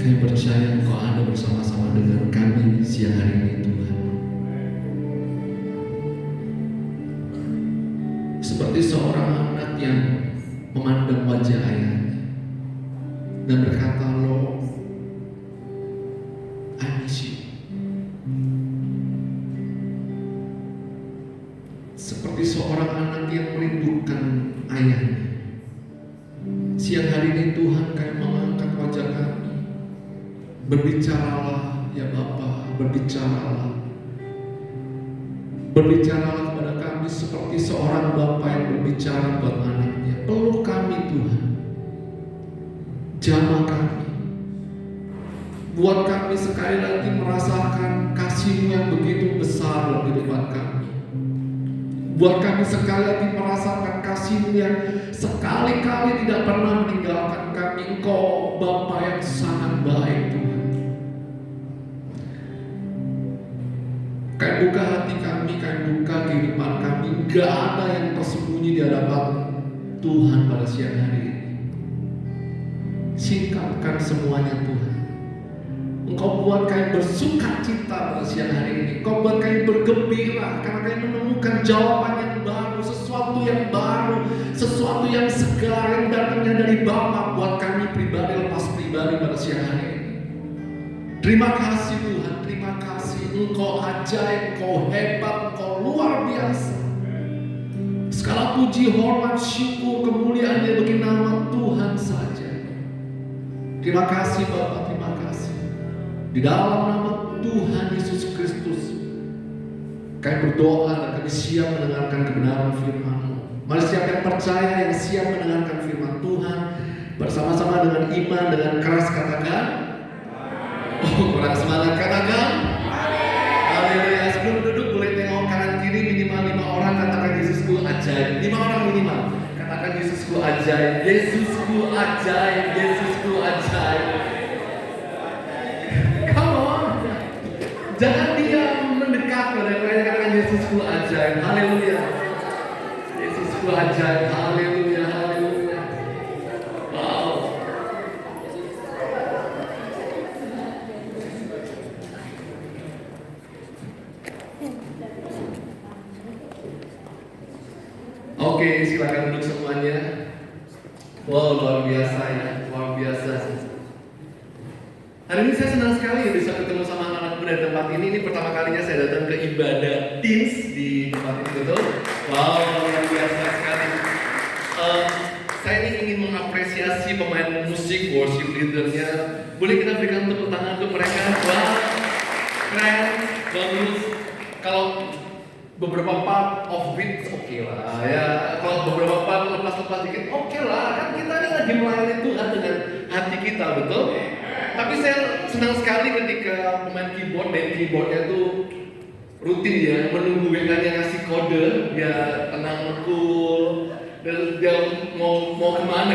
Kami percaya Engkau ada bersama-sama dengan kami siang hari ini Tuhan. Seperti seorang anak yang memandang wajah ayahnya dan berkata, Lord, I miss you. Seperti seorang anak yang merindukan ayahnya. Siang hari ini Tuhan, kami mengangkat wajah kami. Berbicaralah ya Bapa, berbicaralah. Berbicaralah kepada kami seperti seorang Bapa yang berbicara buat anaknya. Peluk kami Tuhan. Jamah kami. Buat kami sekali lagi merasakan kasih-Mu yang begitu besar dalam kehidupan kami. Buat kami sekali lagi merasakan kasih-Mu yang sekali-kali tidak pernah meninggalkan kami. Engkau Bapa yang sangat baik Tuhan. Kami buka hati kami, kami buka kehidupan kami. Gak ada yang tersembunyi di hadapan Tuhan pada siang hari ini. Singkapkan semuanya Tuhan. Engkau buat kami bersuka cita pada siang hari ini. Engkau buat kami bergembira karena kami menemukan jawaban yang baru, sesuatu yang baru, sesuatu yang segar yang datangnya dari Bapa buat kami pribadi lepas pribadi pada siang hari ini. Terima kasih Tuhan, terima kasih. Engkau ajaib, Engkau hebat, Engkau luar biasa. Segala puji, hormat, syukur, kemuliaan dia bagi nama Tuhan saja. Terima kasih Bapa, terima kasih. Di dalam nama Tuhan Yesus Kristus, kami berdoa dan kami siap mendengarkan kebenaran firman-Mu. Mari siapa yang percaya, yang siap mendengarkan firman Tuhan, bersama-sama dengan iman, dengan keras katakan, oh kurang semangat, katakan, haleluya. Sebelum duduk boleh tengok kanan kiri, minimal 5 orang katakan Yesusku ajaib. 5 orang minimal katakan Yesusku ajaib, Yesusku ajaib, Yesusku ajaib. Jangan dia mendekat pada mereka, katakan Yesusku ajaib, haleluya. Yesusku ajaib, haleluya, haleluya. Wow. Oke, silakan duduk semuanya. Wow, luar biasa ya, luar biasa. Hari ini saya senang sekali bisa ketemu sama anak-anak muda di tempat ini. Ini pertama kalinya saya datang ke ibadah teens di tempat ini, betul? Wow, luar biasa sekali. Saya ini ingin mengapresiasi pemain musik, worship leadernya. Boleh kita berikan tepuk tangan untuk mereka? Wah, keren, bagus. Kalau beberapa part of beat oke lah ya. Kalau beberapa part lepas-lepas dikit oke lah. Kan kita ini lagi melayani Tuhan dengan hati kita, betul? Tapi saya senang sekali ketika pemain keyboard, main keyboardnya tuh rutin ya, menunggu WK-nya ngasih kode, dia tenang, cool, dan dia mau kemana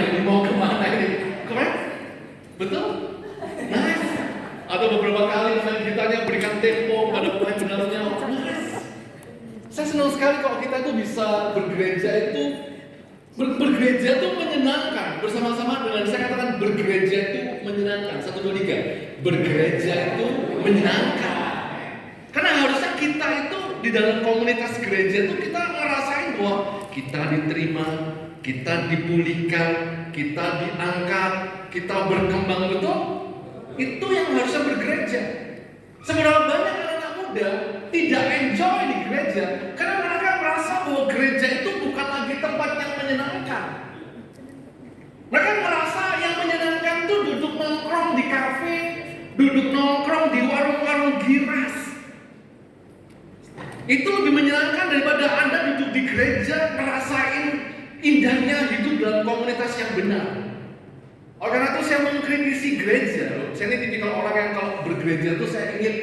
ini, keren? Betul? Nice. Atau beberapa kali pemain gitarnya berikan tempo pada pemain benarnya, nice. Saya senang sekali kalau kita tuh bisa bergereja itu bergereja itu menyenangkan, bersama-sama dengan saya katakan bergereja itu menyenangkan. 1, 2, 3. Bergereja itu menyenangkan. Karena harusnya kita itu di dalam komunitas gereja itu kita ngerasain bahwa kita diterima, kita dipulihkan, kita diangkat, kita berkembang, betul? Itu yang harusnya bergereja. Seberapa banyak anak-anak muda tidak enjoy di gereja karena mereka merasa bahwa gereja itu bukan lagi tempat yang menyenangkan. Mereka merasa yang menyenangkan itu duduk nongkrong di kafe, duduk nongkrong di warung-warung giras. Itu lebih menyenangkan daripada Anda duduk di gereja ngerasain indahnya hidup dalam komunitas yang benar. Oleh karena itu saya mengkritisi gereja. Saya ini tipikal orang yang kalau bergereja itu saya ingin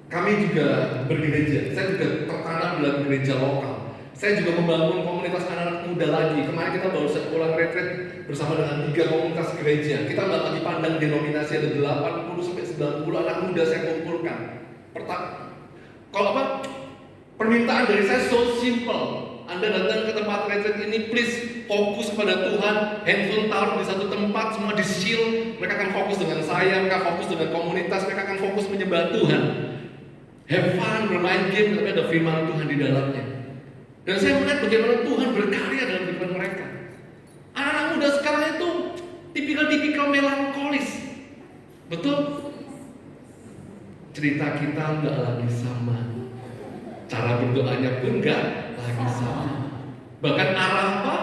kami juga bergereja. Saya juga tertanam dalam gereja lokal. Saya juga membangun komunitas anak-anak muda lagi. Kemarin kita baru saja pulang retret bersama dengan 3 komunitas gereja. Kita nggak lagi pandang denominasi, ada 80 sampai 90 anak muda saya kumpulkan. Kalau permintaan dari saya so simple. Anda datang ke tempat retreat ini, please fokus pada Tuhan. Handphone taruh di satu tempat, semua di-shield. Mereka akan fokus dengan saya, mereka fokus dengan komunitas, mereka akan fokus menyembah Tuhan. Have fun, bermain game, tapi ada firman Tuhan di dalamnya. Dan saya melihat bagaimana Tuhan berkarya dalam kehidupan mereka. Anak-anak muda sekarang itu tipikal melankolis. Betul? Cerita kita nggak lagi sama. Cara berdoanya pun nggak lagi sama. Bahkan arah apa?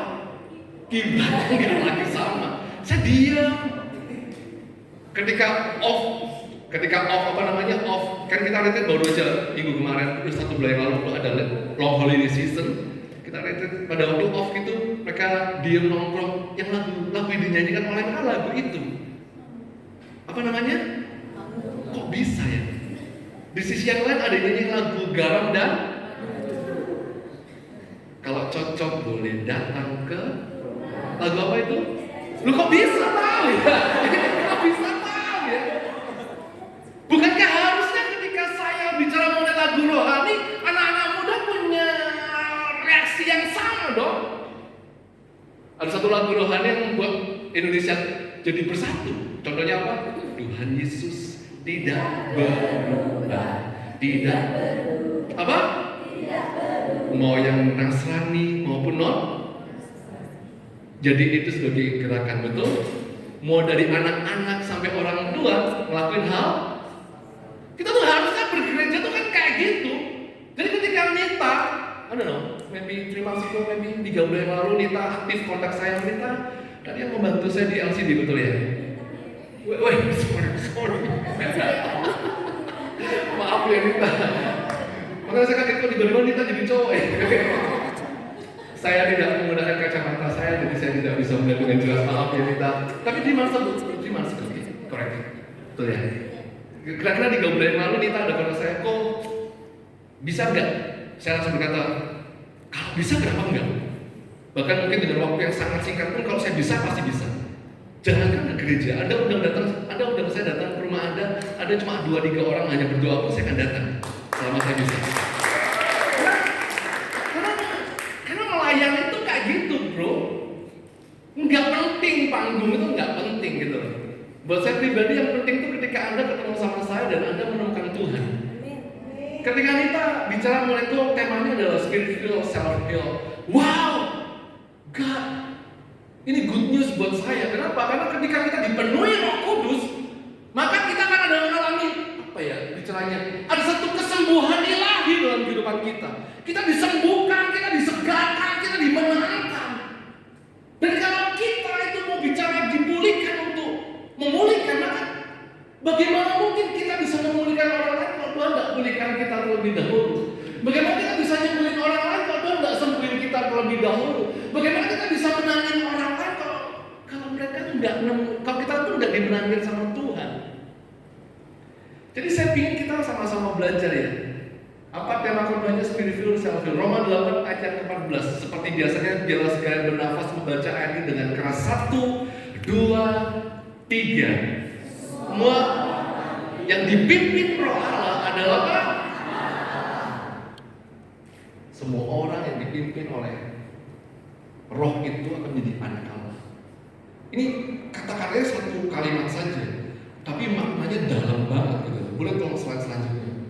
Kiblatnya nggak lagi sama. Saya diam. Ketika off kan kita retreat baru aja minggu kemarin, terus 1 bulan yang lalu ada long holiday season. Kita retreat pada waktu off gitu, mereka diam nongkrong, yang lagu yang dinyanyikan oleh mereka lagu itu. Apa namanya? Kok bisa ya? Di sisi yang lain ada yang nyanyi lagu garam dan kalau cocok boleh datang ke lagu apa itu? Lu kok bisa tahu ya? Kok bisa tahu ya? Bukankah harusnya ketika saya bicara mengenai lagu rohani, anak-anak muda punya reaksi yang sama dong? Ada satu lagu rohani yang membuat Indonesia jadi bersatu. Contohnya apa? Tuhan Yesus tidak berubah, tidak apa? Mau yang Nasrani maupun non. Jadi itu sebagai gerakan, betul? Mau dari anak-anak sampai orang tua ngelakuin hal. Kita tuh harusnya bergereja tuh kan kayak gitu. Jadi ketika Nita, I don't know, maybe 3 months ago, maybe 3 bulan yang lalu Nita aktif kontak saya, Nita tadi yang membantu saya di LCD, betul ya? Sorry. Maaf ya Nita. Makanya saya kaget kok tiba-tiba Nita jadi cowok ya. Saya tidak menggunakan kacamata saya, jadi saya tidak bisa melihat dengan jelas. Maaf ya Nita. Tapi di masa correct. Betul ya? Kira-kira 3 bulan yang lalu Nita ada kata saya, kok bisa nggak? Saya langsung berkata, kalau bisa kenapa enggak? Bahkan mungkin dengan waktu yang sangat singkat pun kalau saya bisa pasti bisa. Jangankan ke gereja, Anda undang saya datang ke rumah Anda cuma 2-3 orang hanya berdoa pun saya akan datang selama saya bisa. Karena melayani itu kayak gitu, bro. Nggak penting panggung itu nggak penting gitu. Buat saya pribadi yang penting itu ketika Anda ketemu sama saya dan Anda menemukan Tuhan. Ketika kita bicara mengenai itu, temanya adalah spiritual self-heal. Wow, God, ini good news buat saya. Kenapa? Karena ketika kita dipenuhi Roh Kudus, maka kita akan ada mengalami apa ya? Bicaranya ada satu kesembuhan ilahi dalam kehidupan kita. Kita disembuhkan, kita disegarkan, kita dimenangkan. Dan kalau kita itu mau bicara dipulihkan untuk memulihkan, maka bagaimana mungkin kita bisa memulihkan orang lain kalau Tuhan tidak pulihkan kita terlebih dahulu? Bagaimana kita bisa nyembuhin orang lain kalau Tuhan tidak sembuhin kita terlebih dahulu? Bagaimana kita bisa menangin orang lain kalau mereka kalau kita tuh nggak dimenangin sama Tuhan? Jadi saya ingin kita sama-sama belajar ya. Apa tema khotbahnya spiritual self-heal? Roma 8 ayat 14. Seperti biasanya biarlah sekalian bernafas membaca ayat ini dengan keras. 1, 2, 3. Semua yang dipimpin Roh Allah adalah apa? Semua orang yang dipimpin oleh Roh itu akan menjadi anak Allah. Ini kata-katanya satu kalimat saja, tapi maknanya dalam banget gitu. Boleh tolong slide selanjutnya.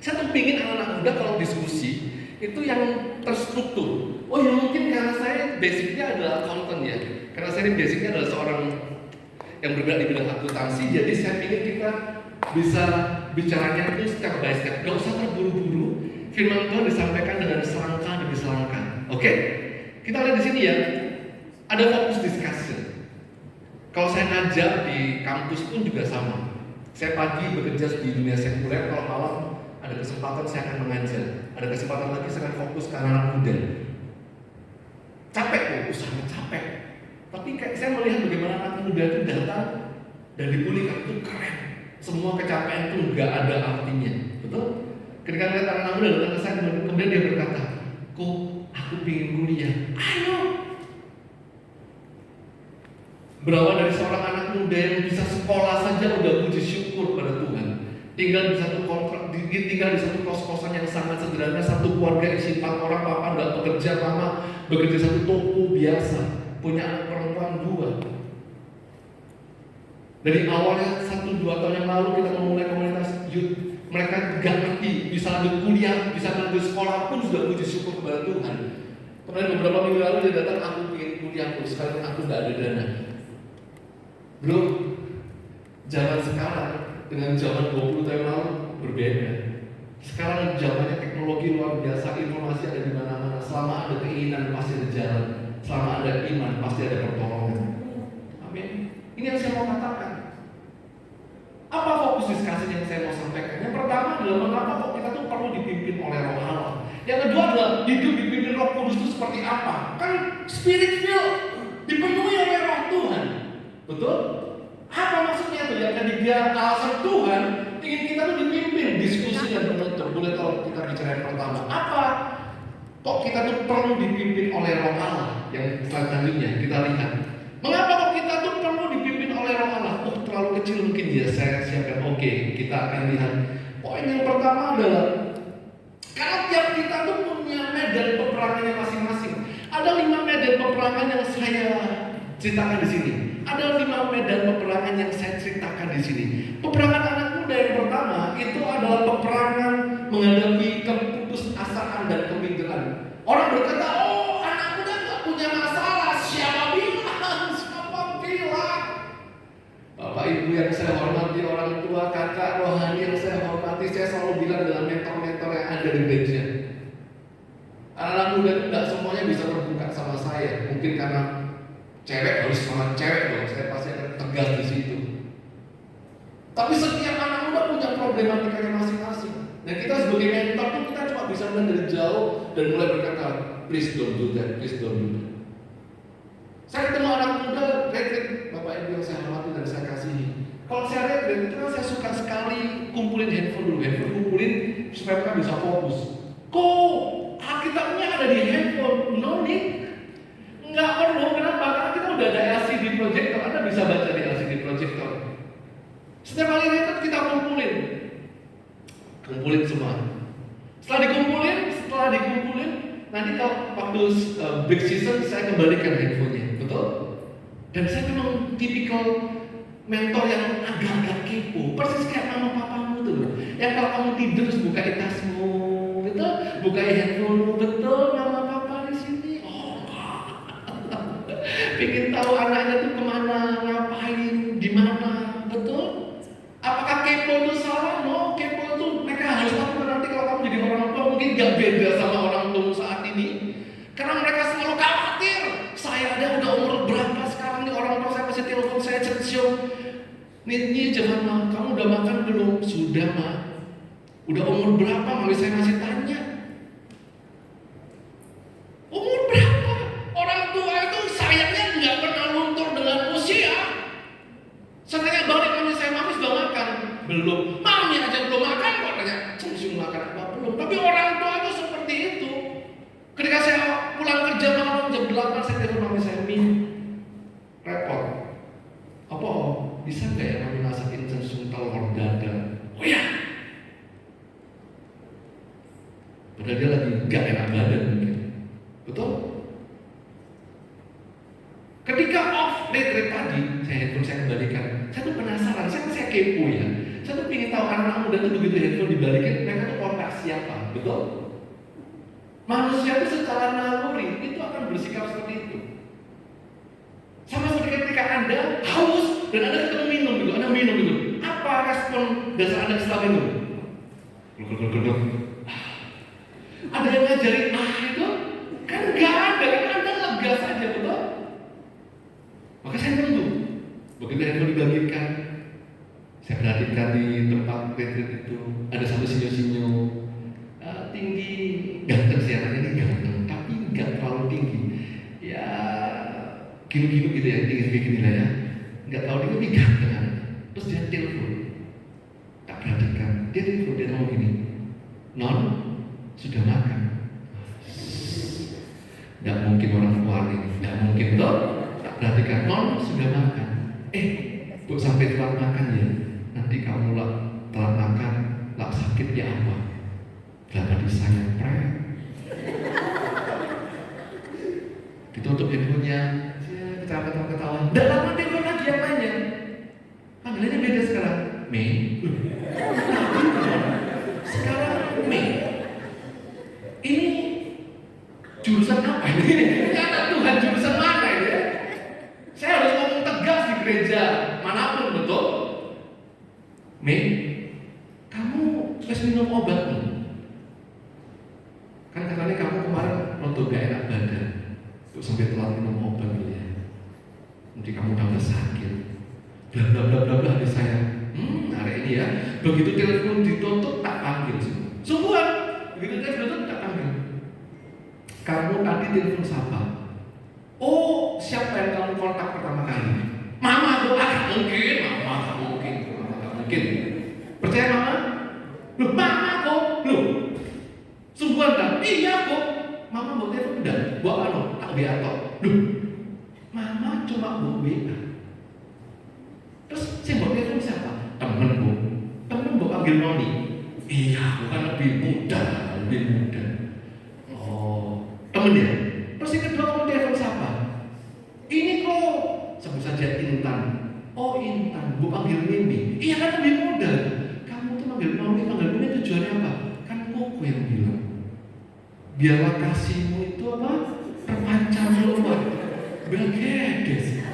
Saya tuh pingin anak-anak muda kalau diskusi itu yang terstruktur. Oh ya mungkin karena saya basicnya adalah accountant ya. Karena saya ini basicnya adalah seorang yang bergerak di bidang akuntansi. Jadi saya ingin kita bisa bicaranya itu step by step. Gak usah terburu-buru. Firman Tuhan disampaikan dengan selangkah demi selangkah. Oke? Kita lihat di sini ya. Ada fokus discussion. Kalau saya ngajar di kampus pun juga sama. Saya pagi bekerja di dunia sekuler, kalau malam ada kesempatan saya akan mengajar. Ada kesempatan lagi saya akan fokus ke anak-anak muda. Capek kok, usahanya capek. Tapi kayak saya melihat bagaimana anak muda itu datang dan dipulihkan itu keren. Semua kecapean itu nggak ada artinya, betul? Ketika lihat anak muda datang ke saya, kemudian dia berkata, "Kok aku ingin kuliah?" Ayo. Berawal dari seorang anak muda yang bisa sekolah saja udah puji syukur pada Tuhan. Tinggal di satu kontrak tinggal di satu kos-kosan yang sangat sederhana, satu keluarga isi 4 orang, papa nggak bekerja lama, bekerja satu toko biasa, punya anak perempuan 2. Dari awalnya 1-2 tahun yang lalu kita memulai komunitas youth, mereka gak ngerti, bisa lanjut kuliah, bisa lanjut sekolah pun sudah puji syukur kepada Tuhan. Kemudian beberapa minggu lalu dia datang, aku ingin kuliah, sekarang aku gak ada dana. Bro, zaman sekarang dengan zaman 20 tahun lalu berbeda. Sekarang zamannya teknologi luar biasa, informasi ada di mana-mana. Selama ada keinginan pasti ada jalan, selama ada iman pasti ada pertolongan. Amin. Ini yang saya mau katakan. Apa fokus diskusi yang saya mau sampaikan? Yang pertama adalah mengapa kok kita tuh perlu dipimpin oleh Roh Allah. Yang kedua adalah hidup dipimpin Roh Kudus itu seperti apa? Kan spirit filled, dipenuhi oleh Roh Tuhan. Betul? Apa maksudnya itu? Yang ketiga, alasan Tuhan ingin kita tuh dipimpin diskusi dan penutup. Boleh tahu kita bicara yang pertama. Apa? Kok kita tuh perlu dipimpin oleh Roh Allah? Yang selanjutnya kita lihat. Mengapa kok kita tuh perlu dipimpin oleh Roh Allah? Oh, terlalu kecil mungkin ya, saya siapkan. Oke, kita akan lihat. Poin yang pertama adalah karena tiap kita tuh punya medan peperangannya masing-masing. Ada 5 medan peperangan yang saya ceritakan di sini. Ada 5 medan peperangan yang saya ceritakan di sini. Peperangan anak muda yang pertama itu adalah peperangan menghadapi keputusasaan dan kepintaran. Orang berkata, oh anak muda nggak punya masalah. Siapa bilang? Siapa bilang? Bapak Ibu yang saya hormati, orang tua, kakak rohani yang saya hormati, saya selalu bilang dengan mentor-mentor yang ada di gereja. Anak muda itu nggak semuanya bisa terbuka sama saya. Mungkin karena cewek harus sama cewek dong, saya pasti akan tegas di situ. Tapi setiap anak muda punya problematikanya masing-masing. Dan kita sebagai mentor tuh kita cuma bisa melihat dari jauh dan mulai berkata, please don't do that, please don't do that. Saya ketemu anak muda, retreat, Bapak Ibu yang saya hormati dan saya kasihi. Kalau saya retreat, itu kan saya suka sekali kumpulin handphone dulu, handphone kumpulin supaya mereka bisa fokus. Kok Alkitabnya ada di handphone? No need. Nggak perlu, kenapa? Karena kita udah ada LCD projector, Anda bisa baca di LCD projector. Setiap kali retreat kita kumpulin semua. Setelah dikumpulin, nanti kalau waktu break season saya kembalikan handphonenya, betul? Dan saya memang tipikal mentor yang agak-agak kepo, persis kayak mama papamu tuh, yang kalau kamu tidur terus buka tasmu, betul? Buka handphonemu, betul? Mama papa di sini. Pengen tahu anaknya tuh kemana, ngapain, di mana, betul? Apakah kepo itu salah? No, kepo itu mereka harus tahu nanti kalau kamu jadi orang tua mungkin gak beda sama orang tua saat ini. Karena mereka selalu khawatir. Saya ada udah umur berapa sekarang nih, orang tua saya masih telepon saya censio. Nih jangan mah, kamu udah makan belum? Sudah mah. Udah umur berapa? Saya masih tanya. Umur berapa? Orang tua itu sayangnya nggak pernah luntur dengan usia. Saya tanya balik mami saya, mami sudah makan? Belum. Mami aja belum makan kok tanya, censio makan apa belum? Tapi orang tua itu seperti itu. Ketika saya pulang kerja malam jam 8 saya telepon mami saya, Mi, repot. Apa? Bisa nggak ya mami masakin censung telur dadar? Oh ya. Padahal dia lagi nggak enak badan mungkin. Betul? Ketika off retreat tadi, handphone saya kembalikan. Saya tuh penasaran, saya kepo ya. Saya tuh ingin tahu anak muda tuh begitu handphone dibalikin, mereka tuh kontak siapa, betul? Manusia itu secara naluri itu akan bersikap seperti itu. Sama seperti ketika Anda haus dan Anda ketemu minum gitu, Anda minum gitu. Apa respon dasar Anda setelah minum? Gluk. Ada yang ngajarin itu? Kan nggak ada, kan Anda lega saja, betul? Maka saya tunggu. Begitu handphone dibagikan, saya perhatikan di tempat retreat itu ada satu sinyo-sinyo tinggi, ganteng sih anaknya ini ganteng, tapi nggak terlalu tinggi. Ya kilo-kilo gitu ya, tinggi segini lah ya. Nggak terlalu tinggi, tapi ganteng. Terus dia telepon, tak perhatikan. Dia telepon, dia ngomong gini, Non, sudah makan? Nggak mungkin orang tua ini, nggak mungkin toh. Perhatikan, Non sudah makan. Bu sampai telat makan ya. Nanti kamu lah telat makan, Lah sakitnya apa? Karena disayang prank. Ditutup handphonenya, ketawa-ketawa. Dan lama telepon lagi yang lainnya. Panggilannya beda sekarang. Mei. Sekarang Mei. Ini jurusan apa ini? Kata Tuhan jurusan mana ini? Saya harus ngomong tegas di gereja manapun, betul? Mei, kamu harus minum obat nih. Kan katanya kamu kemarin untuk gak enak badan, untuk sampai telat minum obat dulu ya. Nanti kamu tambah sakit. Bla bla bla bla bla ada saya. Hari ini ya. Begitu telepon ditutup tak panggil semua. Sungguhan. Begitu telepon ditutup tak panggil. Kamu tadi telepon siapa? Oh, siapa yang kamu kontak pertama kali? Mama aku, mungkin. Mama kamu mungkin. Percaya mama? Loh, mama kok? Loh, sungguhan kan? Iya kok. Mama mau telepon udah, buat anu, tak WA tok. Loh, mama cuma mau WA. Terus saya mau telepon siapa? Temenku. Temen mau panggil Noni. Iya, bukan lebih muda. Oh, temen ya? Terus yang kedua kamu telepon siapa? Ini kok sebut saja Intan. Oh Intan, gue panggil Mimi. Iya kan lebih muda. Kamu tuh panggil Mimi, panggil Mimi tujuannya apa? Kan Koko yang bilang, biarlah kasihmu itu apa? Terpancar luar. Bergedes.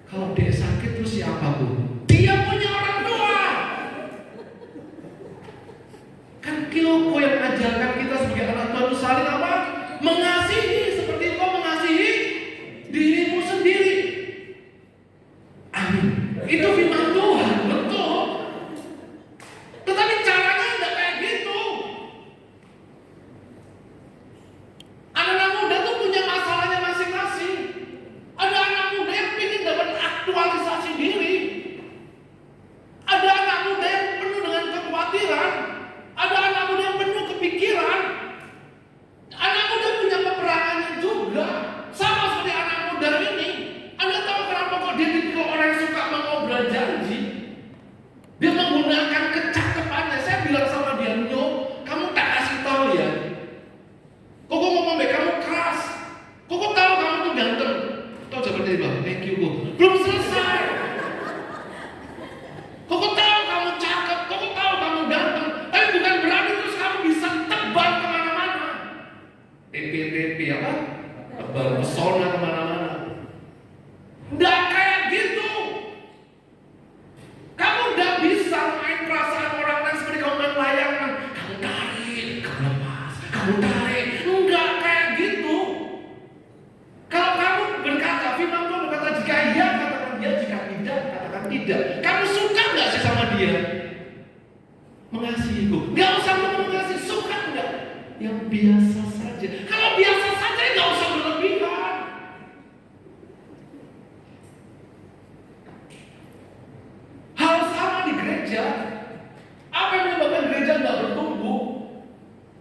Kalau dia sakit terus siapa pun? Dia punya orang tua. Kan Koko yang ajarkan kita sebagai anak Tuhan saling apa? Mengasihi seperti engkau mengasihi dirimu sendiri. Amin. Itu firman Tuhan, betul. Tetapi caranya tidak kayak gitu. Anak-anak muda tuh punya masalahnya masing-masing. Ada anak muda yang ingin dapat aktualisasi diri. Ada anak muda yang penuh dengan kekhawatiran. Ada anak muda yang penuh kepikiran. Anak muda punya peperangannya juga. Sama seperti anak muda ini. Anda tahu kenapa kok dia tipikal orang yang suka mengobrol janji? Dia menggunakan kecakapannya. Saya bilang sama dia, Nyo, kamu tak kasih tahu ya. Koko ngomong baik, kamu keras. Koko tahu kamu tuh ganteng. Tahu jawaban dia bilang, thank you, Koko. Belum selesai. Koko tahu kamu cakep. Koko tahu kamu ganteng. Tapi bukan berarti terus kamu bisa tebal kemana-mana. TP apa? Tebal pesona kemana-mana. Nggak kayak gitu. Kamu nggak bisa main perasaan orang dan seperti kamu main layangan. Kamu tarik, kamu lepas, kamu tarik. Nggak kayak gitu. Kalau kamu berkata, firman Tuhan berkata jika iya katakan iya, jika tidak katakan tidak. Kamu suka nggak sih sama dia? Mengasihiku. Nggak usah mengasihi, suka nggak? Yang biasa saja. Kalau biasa saja nggak usah berlebihan. Hal sama di gereja. Apa yang menyebabkan gereja nggak bertumbuh?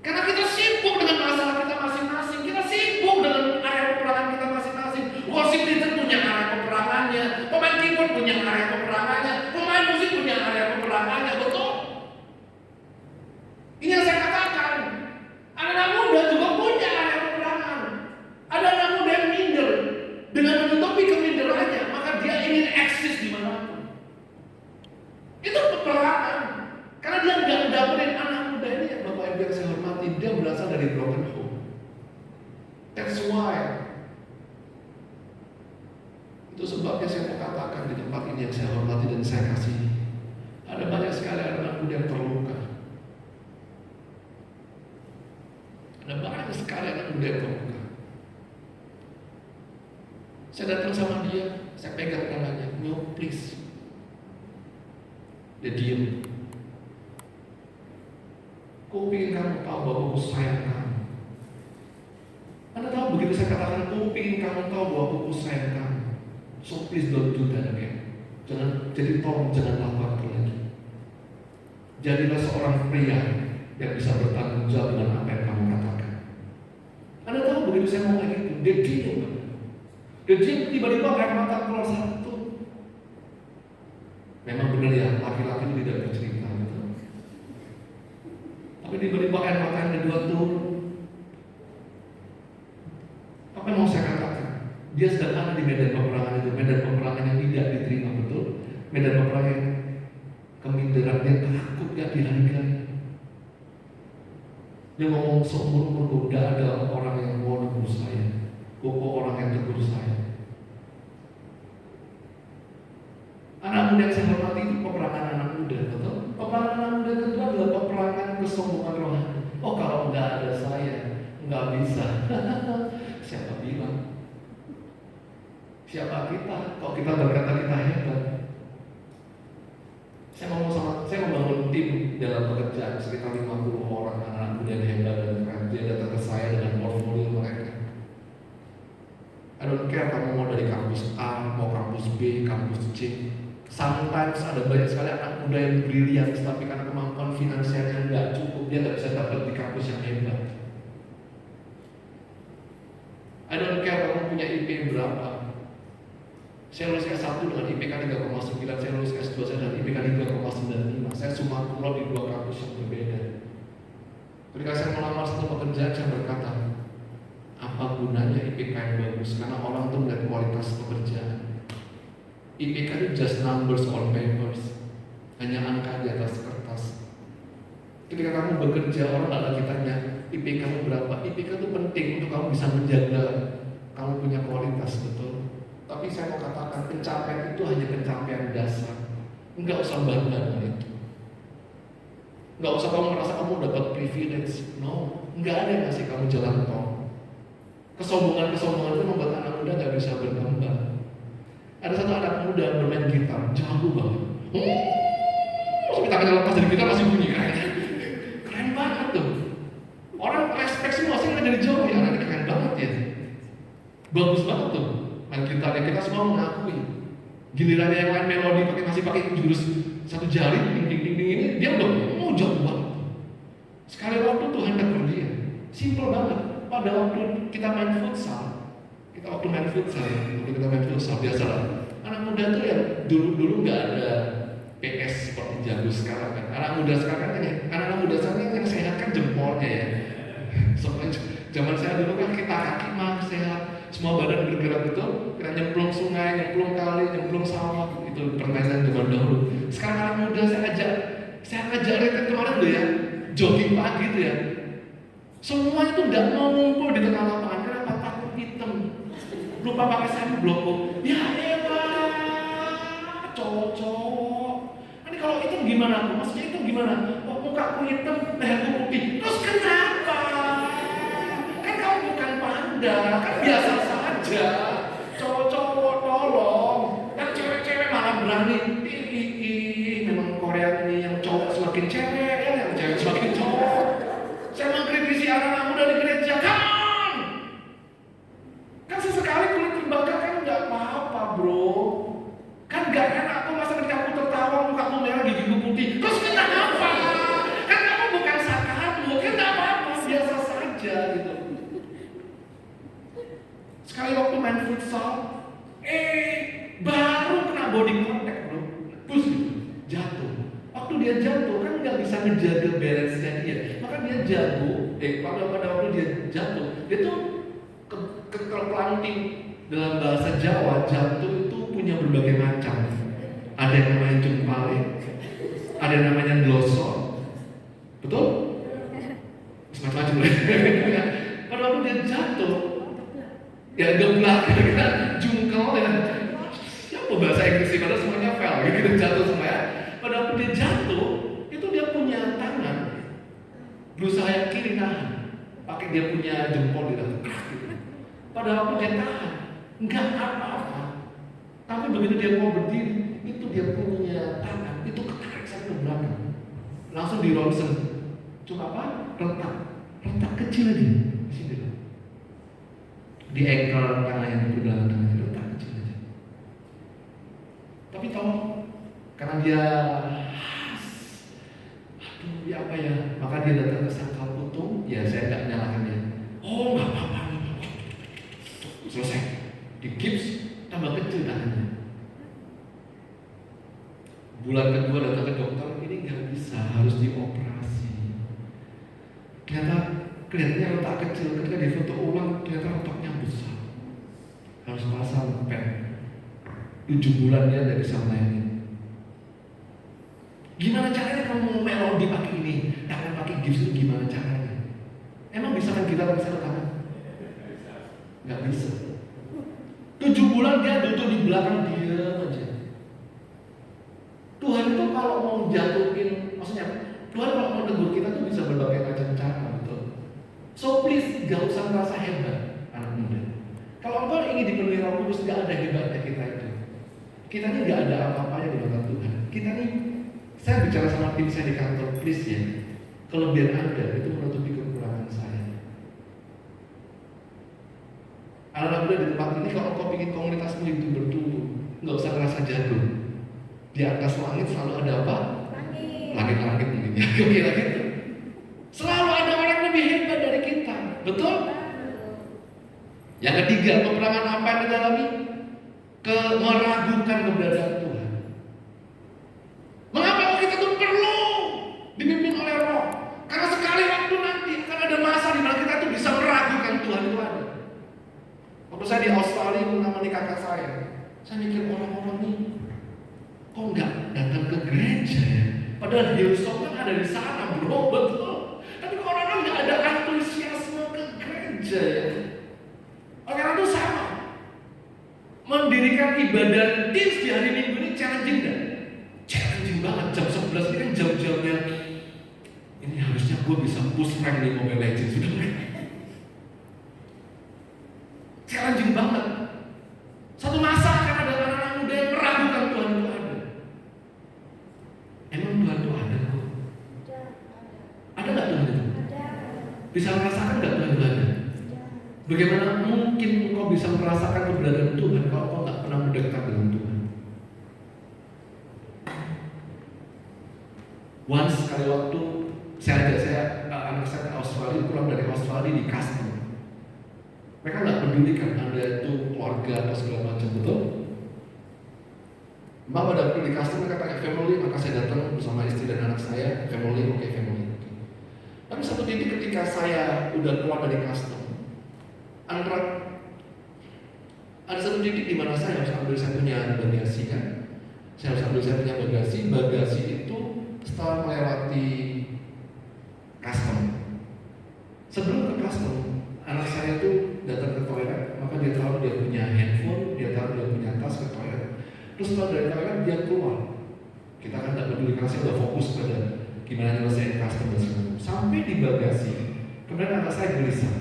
Karena kita sibuk dengan masalah kita masing-masing. Kita sibuk dengan area peperangan kita masing-masing. Worship leader punya area peperangannya. Pemain keyboard punya area peperangannya. Pemain musik punya area peperangannya. Betul? Ini yang saya katakan. Anak-anak muda juga punya area peperangan. Ada anak muda yang minder. Dengan menutupi keminderannya, maka dia ingin eksis di manapun. Itu peperangan. Karena dia nggak dapetin anak muda ini yang Bapak Ibu yang saya hormati, dia berasal dari broken home. That's why. Itu sebabnya saya mau katakan di tempat ini yang saya hormati dan saya kasihi. Ada banyak sekali anak muda yang terluka. Ada banyak sekali anak muda yang terluka. Saya datang sama dia, saya pegang tangannya, no please. Dia diam. Kau ingin kamu tahu bahwa aku sayang kamu. Anda tahu begitu saya katakan, aku ingin kamu tahu bahwa aku sayang kamu. So please don't do that again. Tolong jangan lakukan itu lagi. Jadilah seorang pria yang bisa bertanggung jawab dengan apa yang kamu katakan. Anda tahu begitu saya ngomong kayak gitu, dia diam. Dia tiba-tiba air mata keluar satu. Memang benar ya, laki-laki itu tidak bercerita gitu. Tapi tiba-tiba air mata yang kedua turun. Apa yang mau saya katakan? Dia sedang ada di medan peperangan itu, medan peperangan yang tidak diterima betul, medan peperangan yang keminderan, dia takut gak dihargai. Dia ngomong seumur-umur gak ada orang yang mau negur saya, kok orang yang tegur saya. Anak muda yang saya hormati itu peperangan anak muda, betul? Peperangan anak muda kedua adalah peperangan kesombongan rohani. Oh kalau nggak ada saya, nggak bisa. Siapa bilang? Siapa kita? Kalau kita berkata kita hebat. Saya membangun tim dalam pekerjaan sekitar 50 orang anak muda yang hebat dan keren. Dia datang ke saya dengan portfolio mereka. I don't care kamu mau dari kampus A, mau kampus B, kampus C. Sometimes ada banyak sekali anak muda yang brilian, tapi karena kemampuan finansialnya nggak cukup, dia nggak bisa dapat di kampus yang hebat. I don't care kamu punya IP berapa. Saya lulus S1 dengan IPK 3,9, saya lulus S2 saya dengan IPK 3,95. Saya summa cum laude di 2 kampus yang berbeda. Ketika saya melamar satu pekerjaan, saya berkata, apa gunanya IPK yang bagus? Karena orang tuh melihat kualitas pekerjaan. IPK itu just numbers on papers, hanya angka di atas kertas. Ketika kamu bekerja, orang nggak lagi tanya IPK kamu berapa. IPK itu penting untuk kamu bisa menjaga kamu punya kualitas, betul. Tapi saya mau katakan pencapaian itu hanya pencapaian dasar. Enggak usah bangga dengan itu. Enggak usah kamu merasa kamu dapat privilege. No, enggak ada yang ngasih kamu jalan tol. Kesombongan itu membuat anak muda nggak bisa berkembang. Ada satu anak muda bermain gitar, jago banget. Sampai tangannya lepas dari gitar masih bunyi, keren banget tuh. Orang respect semua sih dari jauh ya, anak keren banget ya. Bagus banget tuh main gitarnya, kita semua mengakui. Gilirannya yang lain melodi masih pakai jurus satu jari, ding ini, dia udah jago banget. Sekali waktu Tuhan tegur dia, simple banget. Pada waktu kita main futsal, biasa lah. Anak muda tuh ya dulu nggak ada PS seperti jago sekarang kan. Anak muda sekarang yang sehat kan jempolnya ya. Soalnya zaman saya dulu kan kita kaki mah sehat, semua badan bergerak betul. Kita nyemplung sungai, nyemplung kali, nyemplung sawah, itu permainan zaman dahulu. Sekarang anak muda saya ajak rekan kemarin tuh ya, jogging pagi tuh ya. Semua itu nggak mau ngumpul di tengah lapangan, kenapa? Takut hitam. Lupa pakai sabun bloko. Ya elah, cowok-cowok. Ini kalau hitam gimana? Maksudnya hitam gimana? Oh, mukaku hitam, leherku putih. Terus kenapa? Kan kamu bukan panda, kan biasa saja. Cowok-cowok tolong. Dan cewek-cewek malah berani. Memang Korea ini yang cowok semakin cewek, yang cewek semakin cowok. Saya mengkritisi anak-anak muda di gereja. Come on! Kan sesekali kulit terbakar kan nggak apa-apa, bro. Kan gak enak aku masa ketika aku tertawa mukaku merah gigiku putih. Terus kenapa? Kan kamu bukan sakamu, kan nggak apa-apa, biasa saja gitu. Sekali waktu main futsal, baru kena body contact, bro. Bus gitu, jatuh. Waktu dia jatuh kan nggak bisa ngejaga balance-nya dia, maka dia jatuh. Pada waktu dia jatuh, dia tuh keterpelanting. Dalam bahasa Jawa, jatuh itu punya berbagai macam. Ada yang namanya jumpale, ada yang namanya glosor, betul? Macam-macam lah. Pada waktu dia jatuh, ya geblak, jungkel ya. Siapa bahasa Inggris sih? Padahal semuanya fail, gitu jatuh semua ya. Pada waktu dia jatuh, itu dia punya tangan berusaha yang kiri nahan, pakai dia punya jempol di dalam. Pada waktu dia tahan, nggak apa-apa. Tapi begitu dia mau berdiri, itu dia punya tangan, itu ketarik sampai ke belakang. Langsung di ronsen. Cuma apa? Retak kecil aja di sini. Di ankle tangan yang di belakang tangannya, retak kecil aja. Tapi tolong, karena dia ya apa ya, maka dia datang ke sangkal putung. Ya saya nggak nyalakan dia. Oh nggak apa-apa, selesai. Di gips tambah kecil tangannya. Bulan kedua datang ke dokter, ini nggak bisa, harus dioperasi. Kelihatannya letak kecil, ketika difoto ulang ternyata letaknya besar. Harus pasang pen. 7 bulan dia dari bisa mainin. Gimana caranya kamu mau melodi pakai ini, tangan pakai gips itu gimana caranya? Emang bisa kan kita bisa rekaman? Nggak bisa. 7 bulan dia duduk di belakang diam aja. Tuhan itu kalau mau jatuhin, maksudnya Tuhan kalau mau tegur kita tuh bisa berbagai macam cara, betul. So please, gak usah merasa hebat, anak muda. Kalau engkau ingin dipenuhi Roh Kudus, gak ada hebatnya kita itu. Kita ini gak ada apa-apanya di mata Tuhan. Kita ini, saya bicara sama tim saya di kantor, please ya, kelebihan Anda itu menutupi kekurangan saya. Anak muda di tempat ini, kalau engkau ingin komunitasmu itu bertumbuh, gak usah merasa jago. Di atas langit selalu ada apa? Langit-langit mungkin ya, kira gitu. Selalu ada orang yang lebih hebat dari kita, betul? Yang ketiga, peperangan apa yang kita alami? Meragukan keberadaan Tuhan. Mengapa kita tuh perlu dipimpin oleh Roh? Karena sekali waktu nanti akan ada masa di mana kita tuh bisa meragukan Tuhan itu ada. Waktu saya di Australia menemani kakak saya mikir orang-orang ini kok nggak datang ke gereja ya? Padahal Hillsong kan ada di sana, bro, betul. Tapi kok orang-orang nggak ada antusiasme ke gereja ya? Orang-orang itu sama. Mendirikan ibadah teams di hari Minggu ini challenging kan? Challenging banget. Jam 11 ini kan jam-jamnya ini harusnya gue bisa push rank di Mobile Legends sudah. Challenging banget. Satu masa akan ada anak-anak muda yang meragukan Tuhan itu ada. Emang Tuhan itu ada kok? Ada nggak Tuhan itu? Bisa merasakan nggak Tuhan itu ada? Bagaimana mungkin kau bisa merasakan keberadaan Tuhan kalau kau nggak pernah mendekat dengan Tuhan? Once sekali waktu anak saya ke Australia, pulang dari Australia di custom. Mereka nggak peduli kan Anda itu keluarga atau segala macam, betul? Mbak pada waktu di custom mereka pakai family, maka saya datang bersama istri dan anak saya, family, oke family. Tapi satu titik ketika saya udah keluar dari custom, ada satu titik di mana saya harus ambil saya punya bagasi kan. Saya harus ambil saya punya bagasi itu setelah melewati custom. Sebelum ke custom, anak saya itu datang ke toilet, maka dia tahu dia punya handphone, dia tahu dia punya tas ke toilet. Terus setelah dari toilet dia keluar. Kita kan tidak peduli karena saya udah fokus pada gimana nyelesain custom dan sebagainya. Sampai di bagasi, kemudian anak saya gelisah.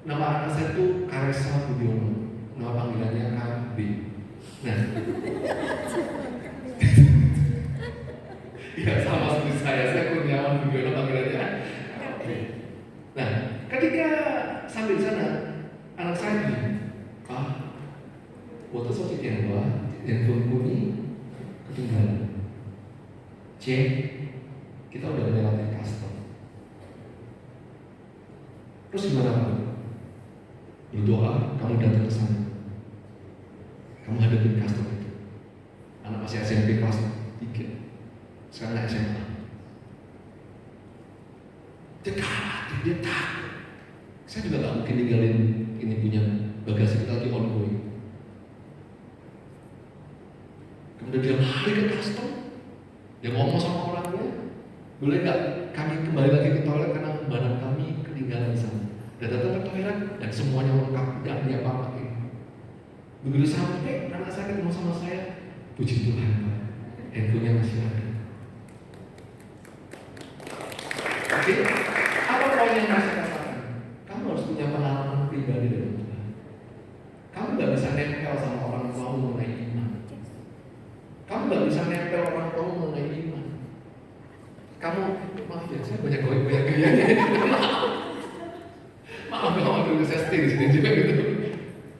Nama anak saya itu Karesa Budiono, nama panggilannya KB. Nah, ya sama seperti saya Kurniawan Budiono panggilannya KB. Nah, ketika sampai di sana, anak saya bilang, foto soal handphone kuning ketinggalan. Kita udah melewati custom. Terus gimana Pak? Berdoa, kamu datang ke sana. Kamu hadapin custom itu. Anak masih SMP kelas 3. Sekarang SMA. Dia khawatir, dia takut. Saya juga gak mungkin ninggalin ini punya bagasi kita lagi ongoing. Kemudian dia lari ke custom. Dia ngomong sama orangnya, boleh gak kami kembali lagi ke toilet karena barang kami ketinggalan di sana. Dan datang ke toilet dan semuanya lengkap, tidak ada apa-apa. Begitu sampai anak saya ketemu sama saya, puji Tuhan Pak, handphonenya masih ada. Oke, apa poin yang saya katakan? Kamu harus punya pengalaman pribadi dengan Tuhan. Kamu gak bisa nempel sama orang tua mengenai iman. Kamu gak bisa nempel orang tua mengenai iman. Kamu, maaf ya, saya banyak gaya-gayanya. Maaf dulu saya stay di sini juga gitu.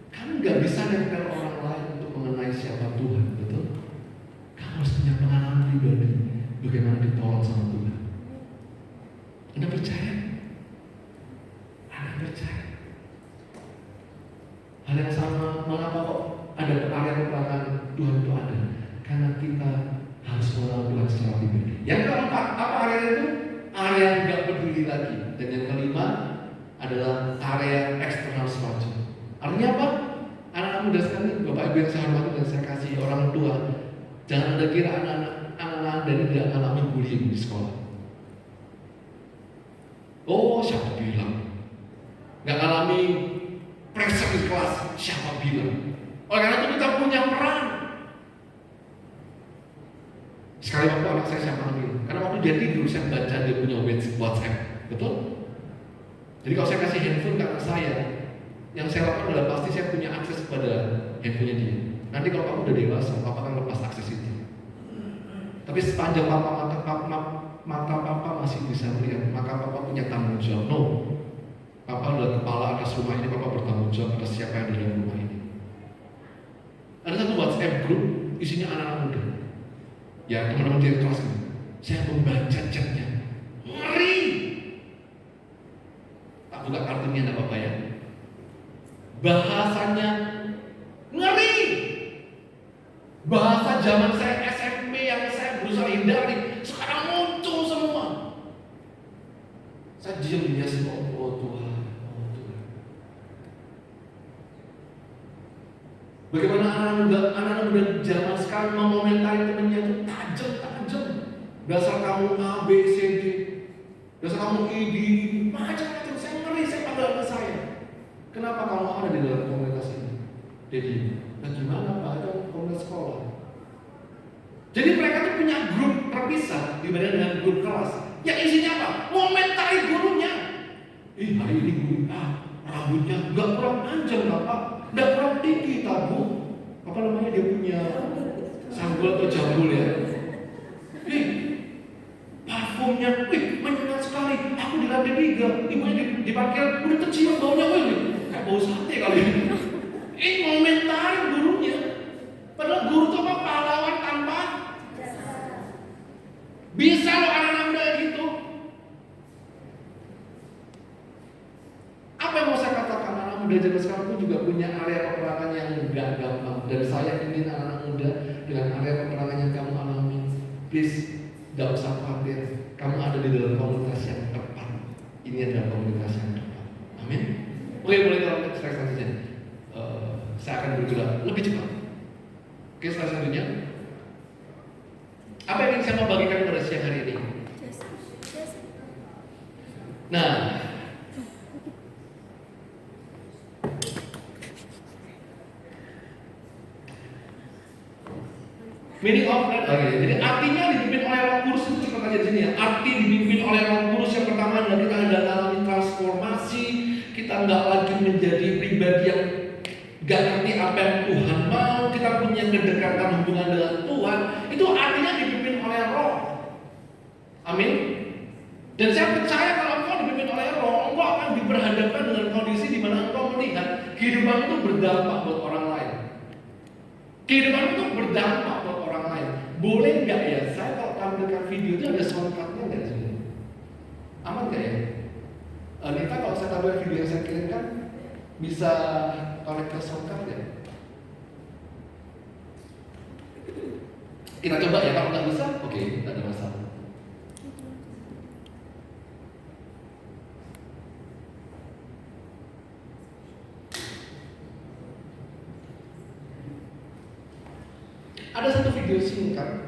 Kamu gak bisa nempel orang lain untuk mengenai siapa Tuhan, betul? Kamu harus punya pengalaman pribadi bagaimana ditolong sama Tuhan. Anda percaya? Anda percaya? Hal yang sama, mengapa kok ada area peperangan Tuhan itu ada? Karena kita secara pribadi. Yang keempat, apa area itu? Area yang nggak peduli lagi. Dan yang kelima adalah area eksternal structure. Artinya apa? Anak-anak muda sekalian, Bapak Ibu yang saya hormati dan saya kasih orang tua, jangan ada kira anak-anak Anda ini tidak mengalami bullying di sekolah. Oh, siapa bilang? Nggak alami pressure di kelas, siapa bilang? Oleh karena itu kita punya peran. Sekali waktu anak saya panggil, karena waktu dia tidur saya baca dia punya WhatsApp, betul? Jadi kalau saya kasih handphone ke anak saya, yang saya lakukan adalah pasti saya punya akses kepada handphonenya dia. Nanti kalau kamu udah dewasa, papa akan lepas akses itu. Tapi sepanjang mata papa masih bisa melihat, maka papa punya tanggung jawab. No, papa adalah kepala atas rumah ini, papa bertanggung jawab atas siapa yang di dalam rumah ini. Ada satu WhatsApp group isinya anak-anak muda. Ya teman-teman di kelas ini, saya membaca chatnya, ngeri. Tak buka kartunya enggak apa-apa ya. Bahasanya ngeri. Bahasa zaman saya SMP yang saya berusaha hindari, sekarang muncul semua. Saya diam dia semua, oh Tuhan, oh Tuhan. Bagaimana anak-anak muda zaman sekarang mengomentari temannya itu tajam. Dasar kamu A, B, C, D. Dasar kamu I, B, macam-macam. Saya ngeri, saya pada anak saya. Kenapa kamu ada di dalam komunitas ini? Jadi, nah gimana Pak? Ada komunitas sekolah. Jadi mereka tuh punya grup terpisah dibanding dengan grup kelas. Yang isinya apa? Komentari gurunya. Hari ini guru rambutnya nggak kurang panjang Pak, nggak kurang tinggi tabu. Apa namanya dia punya sanggul atau jambul ya? Parfumnya, menyengat sekali. Aku di lantai 3, ibunya di parkir udah tercium baunya, kayak bau sate kali ini. Komentari gurunya. Padahal guru itu apa? Pahlawan tanpa bisa loh anak-anak muda gitu. Apa yang mau saya katakan, anak muda zaman sekarang pun juga punya area peperangan yang gak gampang. Dan saya ingin anak-anak muda dengan area peperangan yang kamu alami, please, gak usah khawatir. Kamu ada di dalam komunitas yang tepat. Ini adalah komunitas yang tepat. Amin. Oke, boleh tolong slide selanjutnya. Saya akan bergerak lebih cepat. Oke, slide selanjutnya. Apa yang ingin saya mau bagikan pada siang hari ini? Nah, meaning of that, jadi artinya dipimpin oleh Roh Kudus itu cepat aja di sini ya. Arti dipimpin oleh Roh Kudus yang pertama adalah kita ada mengalami transformasi, kita nggak lagi menjadi pribadi yang gak ngerti apa yang Tuhan mau, kita punya kedekatan hubungan dengan Tuhan. Itu artinya dipimpin oleh Roh. Amin. Dan saya percaya kalau engkau dipimpin oleh Roh, engkau akan diperhadapkan dengan kondisi di mana engkau melihat kehidupan itu berdampak buat orang lain. Kehidupan itu berdampak buat orang lain. Boleh nggak ya? Saya kalau tampilkan video itu ada shortcutnya nggak sih? Aman nggak ya? Nita kalau saya tampilkan video yang saya kirimkan bisa connect ke shortcut ya? Kita coba ya, kalau nggak bisa, oke, nggak ada masalah. Ada satu video singkat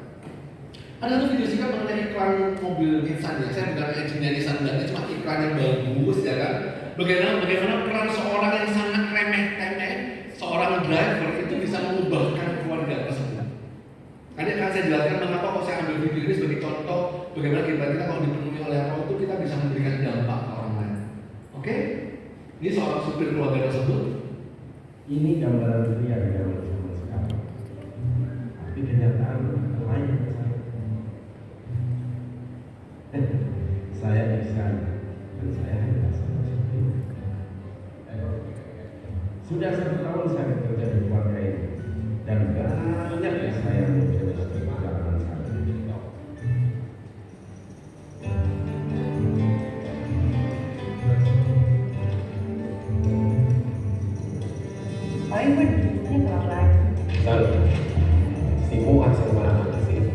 mengenai iklan mobil Nissan ya. Saya bukan engineer Nissan, ini cuma iklan yang bagus ya kan. Bagaimana peran seorang yang sangat remeh-temeh, seorang driver itu bisa mengubahkan keluarga tersebut. Nanti akan saya jelaskan mengapa kok saya ambil video ini sebagai contoh bagaimana kita kalau dipenuhi oleh Roh itu kita bisa memberikan dampak ke orang lain. Oke? Ini seorang supir keluarga tersebut. Ini gambaran dunia yang zaman sekarang. Tapi kenyataan lain. Saya Ihsan dan saya hanya seperti ini. Sudah 1 tahun saya bekerja di keluarga ini dan banyak yang saya mencoba perjalanan saya. Paling berdiri berapa lagi? Dan si muat sama anak sih.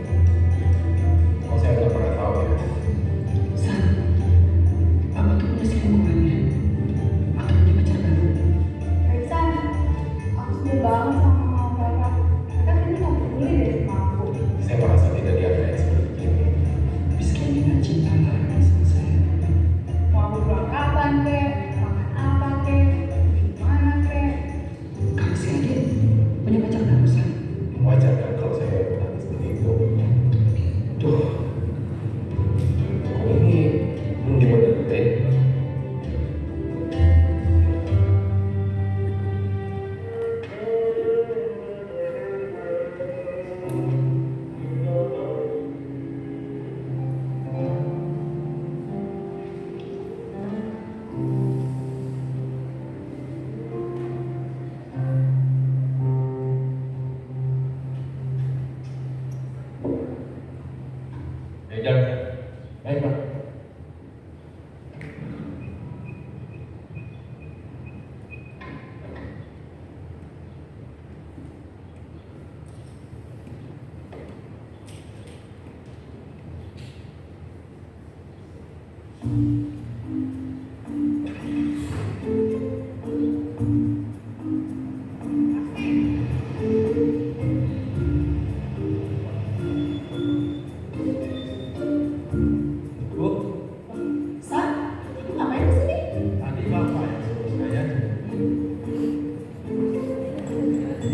Loh,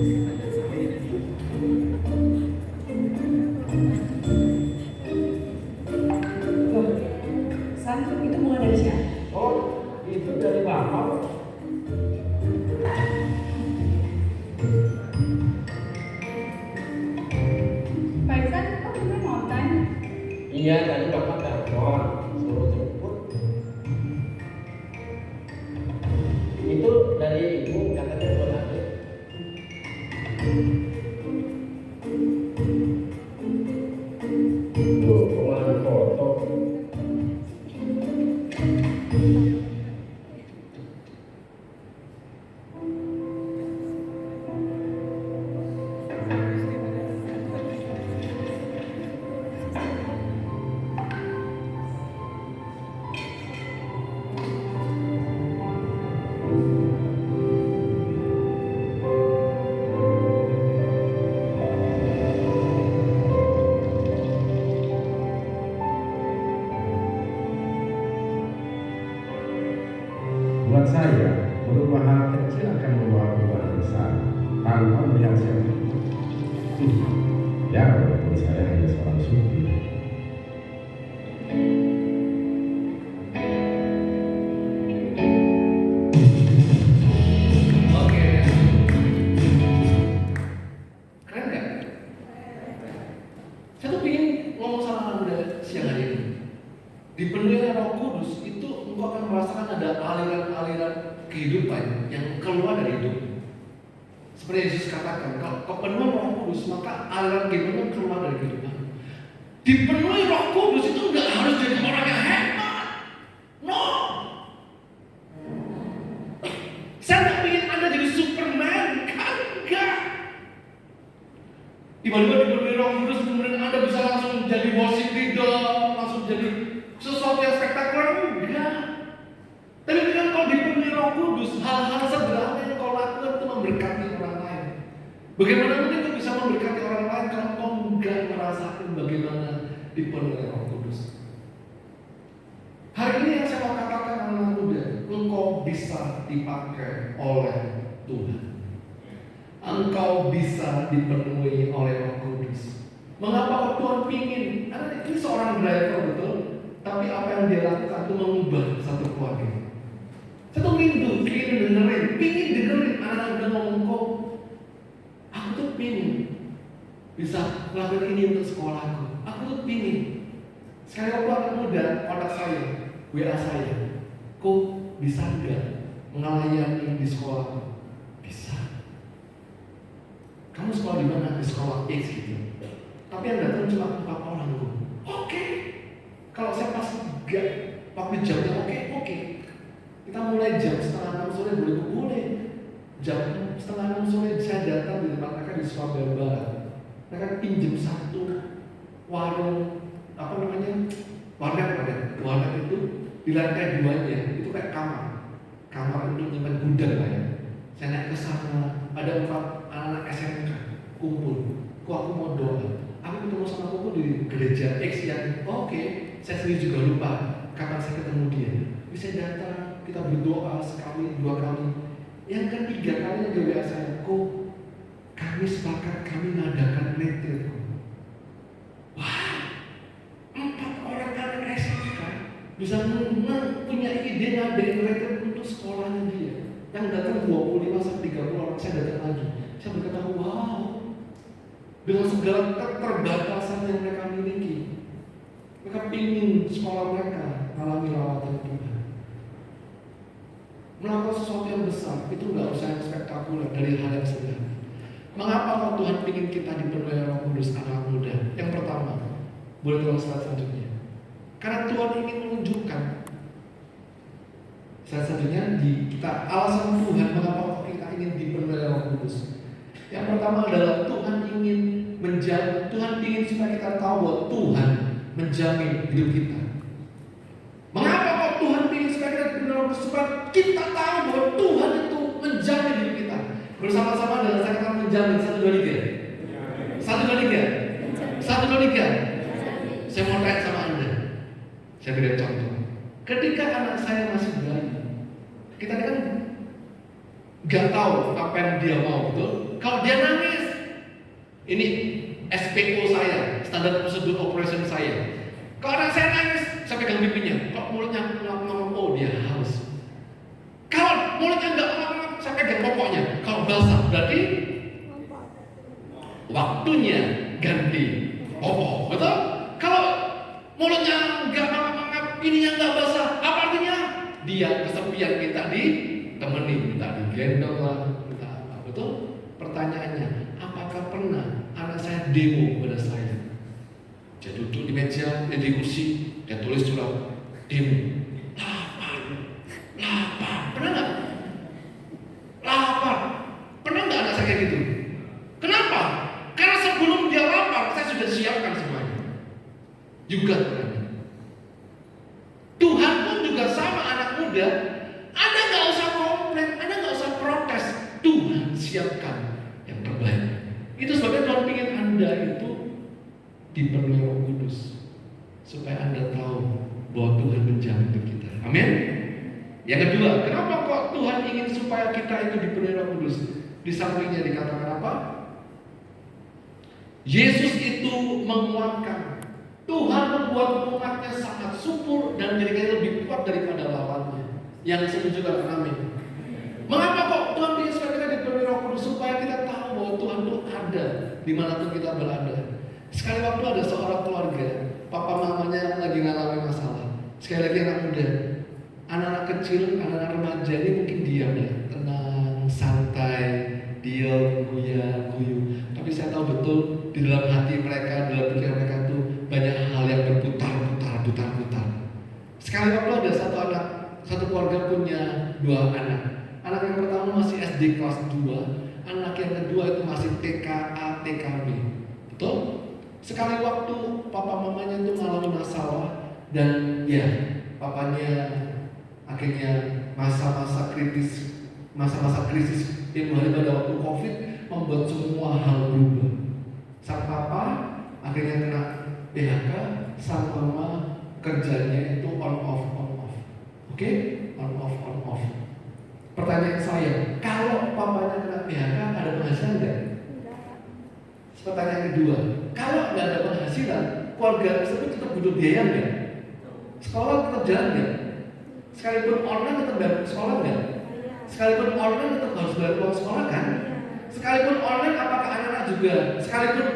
San, itu bunga dari siapa? Oh, itu dari Bapak. Pak Iksan, kok cuma nonton? Iya, tadi Bapak telepon, suruh jemput. Itu dari Ibu, katanya buat adik. Tuh, pengeluaran foto. Buat saya, merubah hal kecil akan membawa perubahan besar tanpa melihat siapa. Ya, walaupun saya hanya seorang supir. Oke. Keren nggak? Saya tuh pengen ngomong sama anak muda siang hari ini. Dipenuhi oleh Roh Kudus itu engkau akan merasakan ada aliran-aliran kehidupan yang keluar dari hidup. Seperti Yesus katakan, kalau kepenuhan Roh Kudus maka aliran kehidupan keluar dari kehidupan. Dipenuhi Roh Kudus itu nggak harus jadi orang yang hebat. No. Saya nggak ingin Anda jadi Superman, kan? Enggak. Tiba-tiba dipenuhi Roh Kudus kemudian Anda bisa langsung jadi worship leader, langsung jadi sesuatu yang spektakuler, enggak. Tapi kan kalau dipenuhi Roh Kudus, hal-hal sederhana yang kau lakukan itu memberkati orang lain. Bagaimana mungkin kau bisa memberkati orang lain kalau kau enggak merasakan bagaimana dipenuhi Roh Kudus? Hari ini yang saya mau katakan anak muda, engkau bisa dipakai oleh Tuhan. Engkau bisa dipenuhi oleh Roh Kudus. Mengapa Tuhan pingin? Karena ini seorang driver betul, tapi apa yang dia lakukan itu mengubah satu keluarga. Saya tuh pingin dengerin anak-anak udah ngomong kok. Aku tuh pingin bisa melakukan ini untuk sekolahku. Aku tuh pingin. Sekali waktu anak muda kontak saya, WA saya, kok bisa nggak melayani di sekolahku? Bisa. Kamu sekolah di mana? Di sekolah X gitu. Tapi yang datang cuma 4 orang kok. Oke. Kalau saya pas enggak waktu jamnya oke. Kita mulai jam 5:30 sore boleh. Jam 5:30 sore saya datang di tempat mereka di Surabaya Barat. Mereka pinjam satu warung warnet itu di lantai 2-nya itu kayak kamar untuk nyimpan gudang lah ya. Saya naik ke sana, ada 4 anak SMK kumpul. Kok aku mau doa? Aku ketemu sama aku di gereja X yang oke. Saya sendiri juga lupa kapan saya ketemu dia. Bisa datang, kita berdoa sekali, 2 kali. Yang ketiga kalinya dia WA saya, kok kami sepakat kami mengadakan retreat. Wah, 4 orang anak SMK bisa punya ide ngadain retreat untuk sekolahnya dia. Yang datang 25-30 orang, saya datang lagi. Saya berkata, wow, dengan segala keterbatasan yang mereka miliki, mereka ingin sekolah mereka mengalami lawatan Tuhan. Melakukan sesuatu yang besar, itu nggak usah yang spektakuler, dari hal yang sederhana. Mengapa kalau Tuhan ingin kita dipenuhi Roh Kudus anak muda? Yang pertama, boleh tolong slide selanjutnya. Karena Tuhan ingin menunjukkan. Selanjutnya kita alasan Tuhan mengapa kita ingin dipenuhi Roh Kudus. Yang pertama adalah Tuhan ingin menjamin, Tuhan ingin supaya kita tahu bahwa Tuhan menjamin hidup kita. Mengapa kok Tuhan ingin supaya kita dipenuhi Roh Kudus? Supaya kita tahu bahwa Tuhan itu menjamin hidup kita. Bersama-sama dalam saya kata menjamin 1, 2, 3. 1, 2, 3. 1, 2, 3. Saya mau tanya sama Anda. Saya beri contoh. Ketika anak saya masih bayi, kita kan nggak tahu apa yang dia mau, betul? Kalau dia Ini SPO saya, standar prosedur operation saya. Kalau anak saya nangis, saya pegang pipinya. Kalau mulutnya ngomong, oh dia haus. Kalau mulutnya enggak ngomong, saya pegang pokoknya. Kalau basah, berarti waktunya ganti popok, betul? Kalau mulutnya enggak ngomong, ininya enggak basah, apa artinya? Dia kesepian, minta ditemani, minta digendong lah, minta apa, betul? Pertanyaannya, apakah pernah anak saya demo kepada saya? Dia duduk di meja, di kursi, dia tulis surat demo. Lapar, pernah nggak? Lapar, pernah nggak anak saya kayak gitu? Kenapa? Karena sebelum dia lapar, saya sudah siapkan semuanya. Juga pernah. Tuhan pun juga sama anak muda. Anda nggak usah komplain, Anda nggak usah protes. Tuhan siapkan yang terbaik. Itu sebabnya Tuhan ingin Anda itu dipenuhi Roh Kudus, supaya Anda tahu bahwa Tuhan menjamin untuk kita. Amin. Yang kedua, kenapa kok Tuhan ingin supaya kita itu dipenuhi Roh Kudus? Di sampingnya dikatakan apa? Yesus itu menguatkan. Tuhan membuat umatnya sangat subur dan menjadikannya lebih kuat daripada lawannya. Yang setuju katakan amin. Mengapa kok Tuhan ingin supaya kita dipenuhi Roh Kudus? Supaya kita tahu bahwa Tuhan itu ada dimanapun kita berada. Sekali waktu ada seorang keluarga, papa mamanya lagi ngalami masalah. Sekali lagi anak muda, anak-anak kecil, anak-anak remaja ini mungkin diam ya, tenang, santai, diam, guyu. Tapi saya tahu betul di dalam hati mereka, dalam pikiran mereka itu banyak hal yang berputar. Sekali waktu ada satu keluarga punya 2 anak. Anak yang pertama masih SD kelas 2, anak yang kedua itu masih TKA, TKB. Betul? Sekali waktu papa mamanya itu mengalami masalah dan ya papanya akhirnya masa-masa krisis yang pada waktu COVID membuat semua hal berubah. Sang papa akhirnya kena PHK, sang mama kerjanya itu on off. Oke? On off. Pertanyaan saya, kalau papanya kena PHK ada penghasilan enggak? Pertanyaan kedua, kalau nggak ada penghasilan, keluarga tersebut tetap butuh biaya nggak? Sekolah tetap jalan nggak? Sekalipun online tetap bayar sekolah nggak? Sekalipun online tetap harus bayar uang sekolah kan? Sekalipun online apakah anak-anak juga? Sekalipun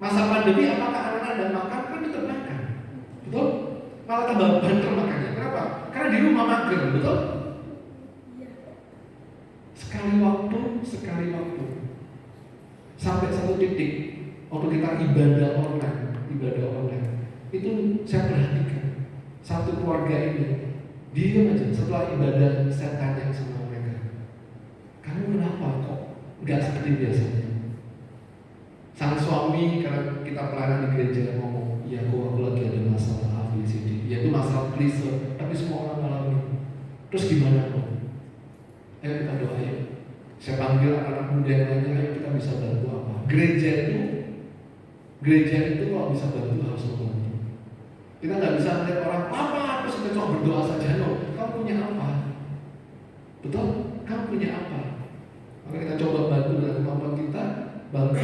masa pandemi apakah anak-anak dan makan? Kan tetap makan, betul? Malah tambah banter makannya. Kenapa? Karena di rumah mager, betul? Sekali waktu. Sampai satu titik waktu kita ibadah online itu saya perhatikan satu keluarga ini diam aja. Setelah ibadah saya tanya sama mereka, kamu kenapa kok nggak seperti biasanya? Sang suami karena kita pelayanan di gereja ngomong, ya aku lagi ada masalah ABCD, ya itu masalah klise tapi semua orang alami. Terus gimana kok? Ayo kita doa ya. Saya panggil anak-anak muda yang lainnya, ayo kita bisa bantu apa? Gereja itu kalau bisa bantu harus membantu. Kita nggak bisa melihat orang apa terus kita cuma berdoa saja. No, kamu punya apa? Betul? Kamu punya apa? Maka kita coba bantu dengan kemampuan kita, bantu.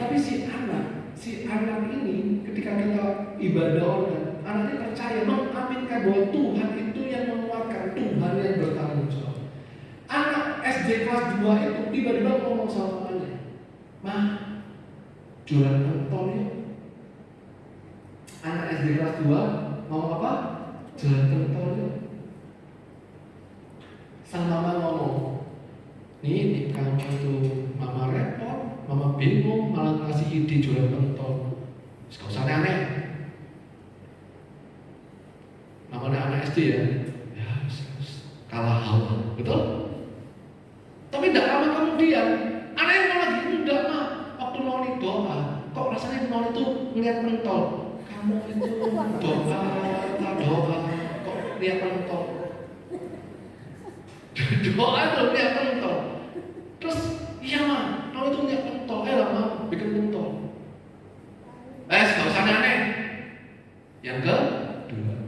Tapi si anak ini ketika kita ibadah online, anaknya percaya, mengaminkan bahwa Tuhan itu yang menguatkan, Tuhan yang bertanggung jawab. Anak SD kelas 2 itu tiba-tiba ngomong sama mamanya, "Mah, jualan pentol yuk." Anak SD kelas 2 ngomong apa? Jualan pentol yuk. Sang mama ngomong, "Nih kamu itu mama repot, mama bingung malah ngasih ide jualan pentol. Gak usah aneh." Namanya anak SD ya kalah hawa, betul? Tapi tidak lama kemudian, anak yang lagi muda mah, waktu noni doa, kok rasanya noni itu ngeliat pentol. Kamu itu doa, kok lihat pentol. Doa itu lihat pentol. Terus, iya mah, noni itu lihat pentol. Lama bikin pentol. Gak usah aneh. Yang kedua,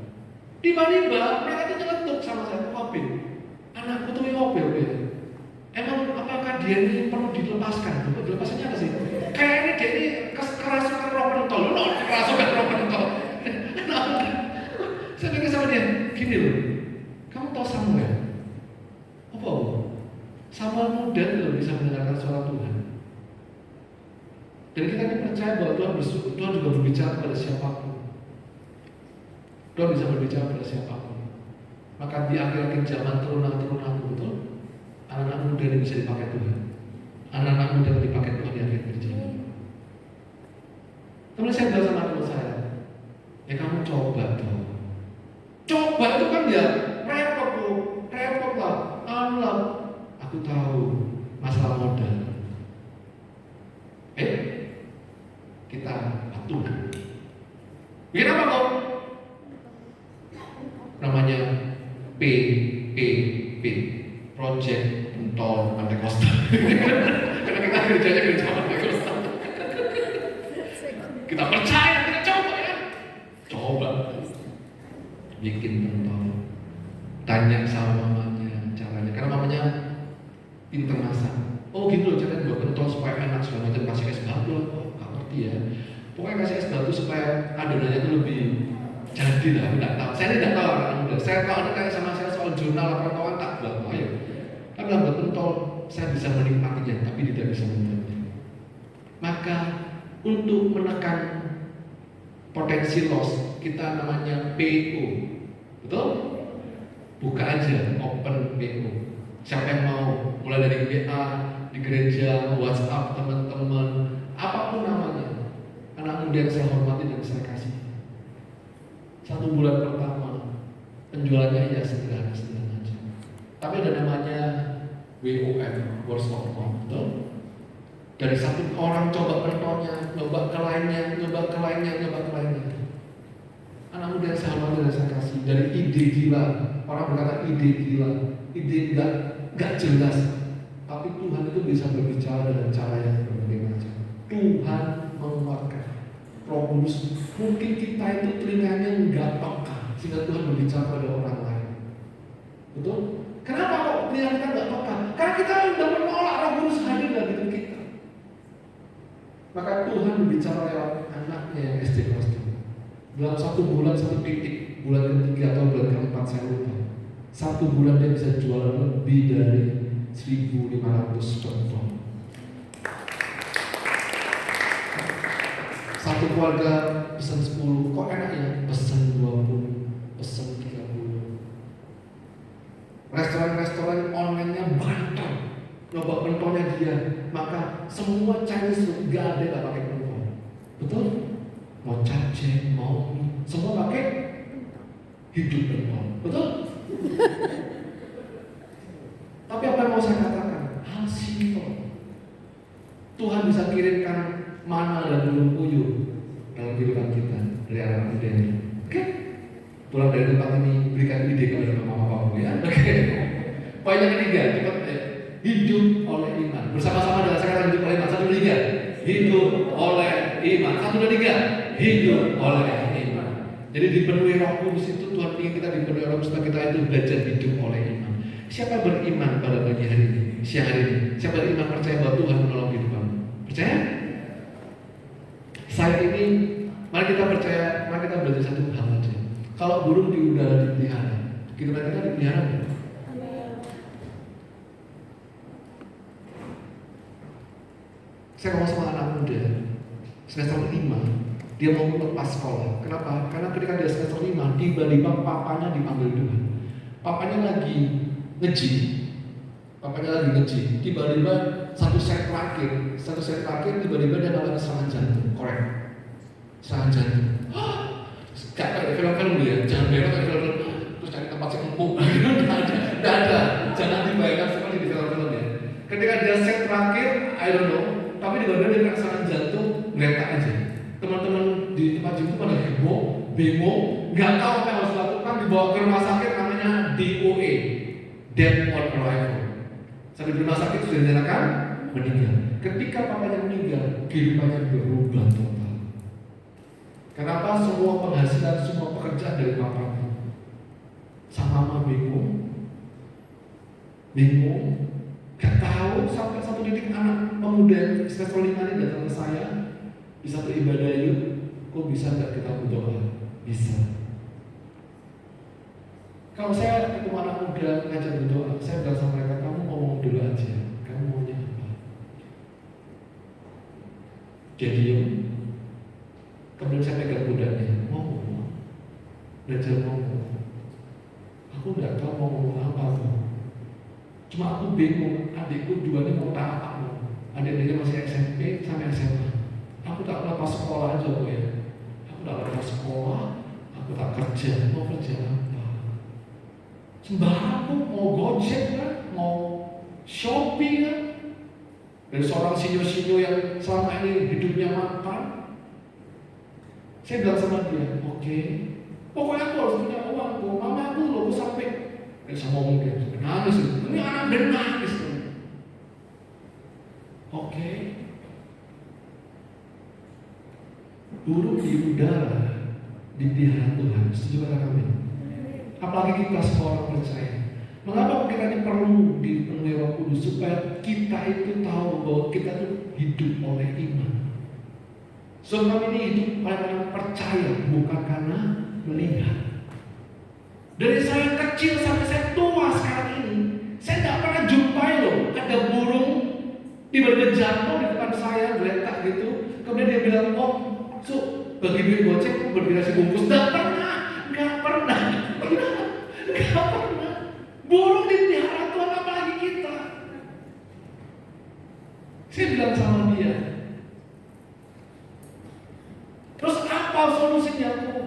tiba-tiba mereka itu nyeletuk sama saya, mobil. Anakku tuh mobil. Emang apakah dia ini perlu dilepaskan? Dilepaskannya apa sih? Kayaknya dia ini kerasukan roh pentol. Loh, kerasukan roh pentol. Nah, saya bilang sama dia, gini loh, kamu tahu Samuel? Apa? Samuel muda itu bisa mendengarkan suara Tuhan. Dan kita ini percaya bahwa Tuhan juga berbicara kepada siapapun. Tuhan bisa berbicara kepada siapapun. Maka di akhir-akhir zaman teruna-teruna betul, anak-anak muda ini bisa dipakai Tuhan. Anak-anak muda yang dipakai Tuhan di akhir-akhir zaman. Kemudian saya bilang sama teman saya, ya kamu coba dong. Coba itu kan ya repot lah. Allah, aku tahu masalah modal. Kita atur. Bikin apa kok? Namanya PPP, Project Pentol Pantekosta. Karena kita kerjanya gereja Pantekosta. Kita percaya, kita coba ya. Coba bikin pentol. Tanya sama mamanya caranya, karena mamanya pinter masak. Oh gitu loh caranya buat pentol supaya enak segala macam, kasih es batu. Oh nggak ngerti ya. Pokoknya kasih es batu supaya adonannya itu lebih jadi lah. Aku nggak tahu. Saya ini nggak tahu anak muda. Saya tahu ada kayak sama saya soal jurnal apa kawan tak buat ayo. Tapi dalam buat pentol saya bisa menikmatinya, tapi tidak bisa membuatnya. Maka untuk menekan potensi loss kita namanya PO, betul? Buka aja open PO. Siapa yang mau mulai dari WA di gereja, WhatsApp teman-teman, apapun namanya, anak muda yang saya hormati dan saya kasih. 1 bulan pertama penjualannya ya sederhana aja. Tapi ada namanya WOM, Words of Mouth, betul? Dari satu orang coba pentolnya, coba ke lainnya. Anak muda yang saya hormati dan saya kasih. Dari ide gila, orang berkata ide gila, ide enggak jelas. Tapi Tuhan itu bisa berbicara dengan cara yang berbagai macam. Tuhan mengeluarkan Roh Kudus. Mungkin kita itu telinganya enggak peka sehingga Tuhan berbicara pada orang lain. Betul? Kenapa kok telinga kita enggak peka? Karena kita sudah menolak Roh Kudus hadir dalam hidup kita. Maka Tuhan berbicara lewat anaknya yang SD kelas 2. Dalam 1 bulan 1 titik, bulan ketiga atau bulan keempat saya lupa. 1 bulan dia bisa jualan lebih dari 1.500 pentol. Satu keluarga pesan 10, kok enak ya? Pesan 20, pesan 30. Restoran-restoran online-nya banyak. Nyoba pentolnya dia, maka semua Chinese food gak ada gak pakai pentol. Betul? Mau cace, mau mie, semua pakai hidup pentol. Betul? Tapi apa yang mau saya katakan? Hal simpel. Tuhan bisa kirimkan mana dan burung puyuh dalam kehidupan kita dari anak muda ini. Oke? Pulang dari tempat ini berikan ide kepada mama papamu ya. Oke? Poin yang ketiga, cepat ya. Hidup oleh iman. Bersama-sama dengan saya katakan hidup oleh iman. 1, 2, 3. Hidup oleh iman. 1, 2, 3. Hidup oleh iman. Jadi dipenuhi Roh Kudus itu Tuhan ingin kita dipenuhi Roh Kudus supaya kita itu belajar hidup oleh iman. Siapa beriman pada pagi hari ini, siang hari ini? Siapa beriman percaya bahwa Tuhan menolong hidup kamu? Percaya? Saat ini, mari kita percaya, mari kita belajar satu hal aja. Kalau burung di udara dipelihara, kehidupan kita dipelihara nggak? Saya ngomong sama anak muda, semester 5, dia mau lepas sekolah. Kenapa? Karena ketika dia semester 5, tiba-tiba papanya dipanggil Tuhan. Papanya lagi nge-gym. Tiba-tiba satu set terakhir, tiba-tiba dia ngalamin serangan jantung. Korek. Serangan jantung. Gak kayak film-film dia, jangan belok kayak film-film. Terus cari tempat yang empuk. Tidak ada. Jangan dibayangkan seperti di film-film ya. Ketika dia set terakhir, I don't know. Tapi tiba-tiba dia kena serangan jantung, ngeletak aja. Teman-teman di tempat gym itu pada bingung, nggak tahu apa yang harus dilakukan, dibawa ke rumah sakit namanya DOA, Death on Arrival. Sampai di rumah sakit sudah dinyatakan meninggal. Ketika papanya meninggal, kehidupannya berubah total. Kenapa? Semua penghasilan, semua pekerjaan dari papanya. Sang mama bingung, gak tahu sampai satu titik anak pemuda yang semester 5 ini datang ke saya, bisa beribadah yuk. Kok bisa nggak kita berdoa? Bisa. Kalau saya ketemu anak muda ngajak berdoa, saya bilang sama mereka, kamu ngomong dulu aja, kamu maunya apa? Jadi kemudian saya pegang budaknya, mau belajar ngomong. Aku nggak tahu mau ngomong apa tuh. Cuma aku bingung, adikku duanya mau taat. Adik-adiknya masih SMP sampai SMA. Aku tak lepas sekolah aja Bu ya. Aku tak lepas sekolah, aku tak kerja. Mau kerja apa? Sembako, mau Gojek kan, mau Shopee kan. Dari seorang sinyo-sinyo yang selama ini hidupnya mapan. Saya bilang sama dia, oke. Pokoknya aku harus punya uang, mama aku loh, aku sampai bisa ngomong dia, nangis. Ini anak dan nangis. Oke. Burung di udara dipelihara Tuhan, setuju kata kami? Apalagi kita seorang percaya. Mengapa kita ini perlu dipenuhi Roh Kudus supaya kita itu tahu bahwa kita itu hidup oleh iman. So kami ini hidup karena percaya, bukan karena melihat. Dari saya kecil sampai saya tua sekarang ini, saya tidak pernah jumpai loh ada burung tiba-tiba jatuh di depan saya, geletak gitu. Kemudian dia bilang, oh, bagi duit Gojek, bagi nasi bungkus. Nggak pernah. Burung dipelihara Tuhan, apalagi kita. Saya bilang sama dia, terus apa solusinya tuh?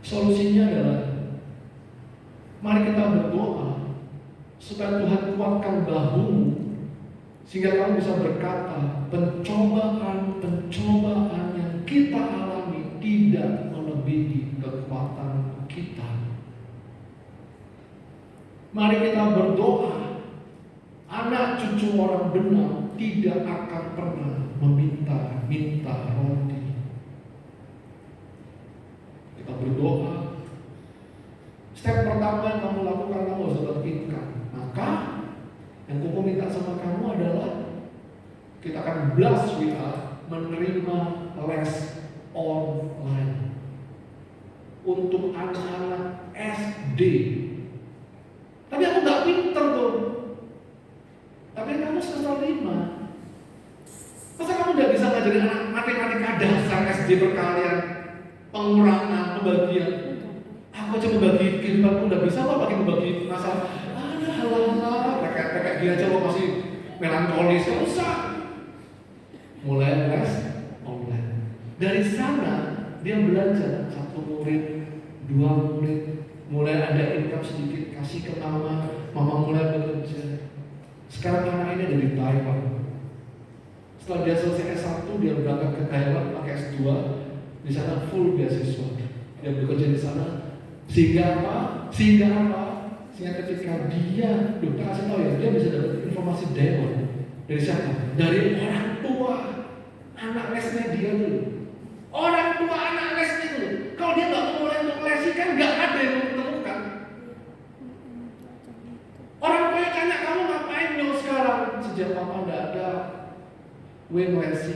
Solusinya adalah mari kita berdoa supaya Tuhan kuatkan bahumu sehingga kamu bisa berkata, pencobaan yang kita alami tidak melebihi kekuatan kita. Mari kita berdoa, anak cucu orang benar tidak akan pernah meminta roti. Kita berdoa. Step pertama yang kamu lakukan, kamu harus dapat income. Maka yang aku minta sama kamu adalah kita akan blast WA menerima les online untuk anak-anak SD. Tapi aku nggak pinter tuh. Tapi kamu semester 5. Masa kamu nggak bisa ngajarin anak matematika dasar SD perkalian, pengurangan, pembagian? Aku aja membagi kehidupanku udah bisa kok pakai membagi masalah. Halah, kayak dia aja kok masih melankolis, nggak usah. Mulai les online. Dari sana dia belajar, 1 murid, 2 murid, mulai ada income sedikit, kasih ke mama mulai bekerja. Sekarang anak ini ada di Taiwan. Setelah dia selesai S1, dia berangkat ke Taiwan pakai S2, di sana full beasiswa. Dia bekerja di sana. Sehingga apa? Sehingga ketika dia, kita kasih tahu ya, dia bisa dapat informasi dari siapa? Dari orang tua anak lesnya dia dulu. Orang tua anak lesnya dulu. Kalau dia nggak mulai untuk lesi kan nggak ada yang menemukan. Orang tua tanya, kamu ngapain dulu sekarang? Sejak papa nggak ada WNSI.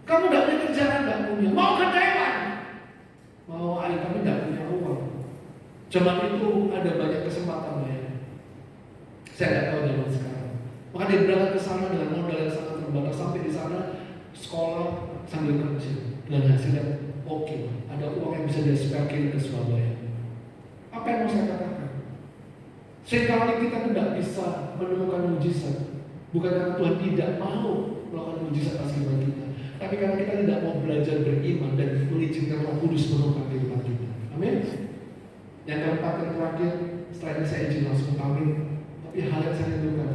Kamu nggak punya kerjaan, nggak punya. Mau ke Taiwan? Mau ayah kami nggak punya uang. Zaman itu ada banyak kesempatan ya. Saya nggak tahu zaman sekarang. Maka dia berangkat ke sana dengan modal yang sangat terbatas, sampai di sana sekolah sambil kerja dan hasilnya oke. Ada uang yang bisa dia sepakin ke Surabaya. Apa yang mau saya katakan? Seringkali kita tidak bisa menemukan mujizat, bukan karena Tuhan tidak mau melakukan mujizat atas kehidupan kita, tapi karena kita tidak mau belajar beriman dan mengizinkan Roh Kudus menemukan kehidupan kita. Amin. Yang keempat dan terakhir, setelah ini saya izin langsung amin. Tapi hal yang saya rindukan,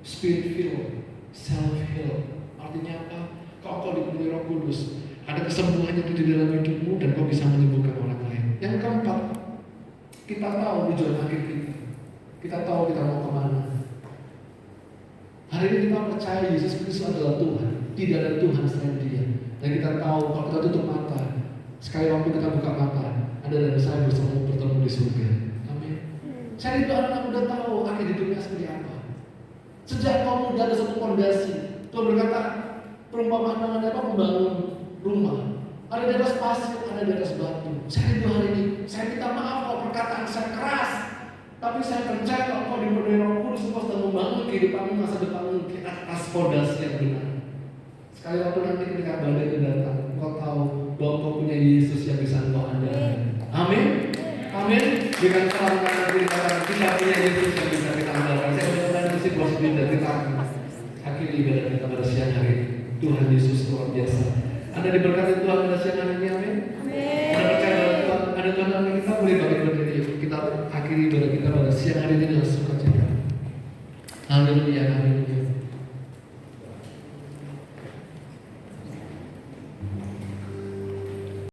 spirit filled, self healed. Artinya apa? Kau dipenuhi Roh Kudus, ada kesembuhan yang di dalam hidupmu dan kau bisa menyembuhkan orang lain. Yang keempat, kita tahu tujuan akhir kita. Kita tahu kita mau kemana. Hari ini kita percaya Yesus Kristus adalah Tuhan. Tidak ada Tuhan selain Dia. Dan kita tahu kalau kita tutup mata, sekali waktu kita buka mata, ada dan saya bertemu di surga. Amin. Saya itu anak muda tahu akhir hidupnya seperti apa. Sejak kau muda ada satu fondasi. Tuhan berkata, perumpamaan dengan apa? Membangun rumah. Ada di atas pasir, ada di atas batu. Saya rindu hari ini. Saya minta maaf kalau perkataan saya keras. Tapi saya percaya kalau kau diberkati Roh Kudus, kau sedang membangun kehidupanmu, masa depanmu di atas fondasi yang benar. Sekali waktu nanti ketika badai itu datang, kau tahu bahwa kau punya Yesus yang bisa engkau andalkan. Amin. Amin. Dengan salam kata kita punya Yesus yang bisa kita andalkan. Saya mudah-mudahan itu positif dan kita akhiri ibadah kita pada siang hari ini. Tuhan Yesus luar biasa. Anda diberkati Tuhan pada siang hari ini. Amin. Anda percaya bahwa Tuhan ada Tuhan dalam kita, boleh bagi berdiri. Kita akhiri ibadah kita pada siang hari ini dengan sukacita. Haleluya. Haleluya.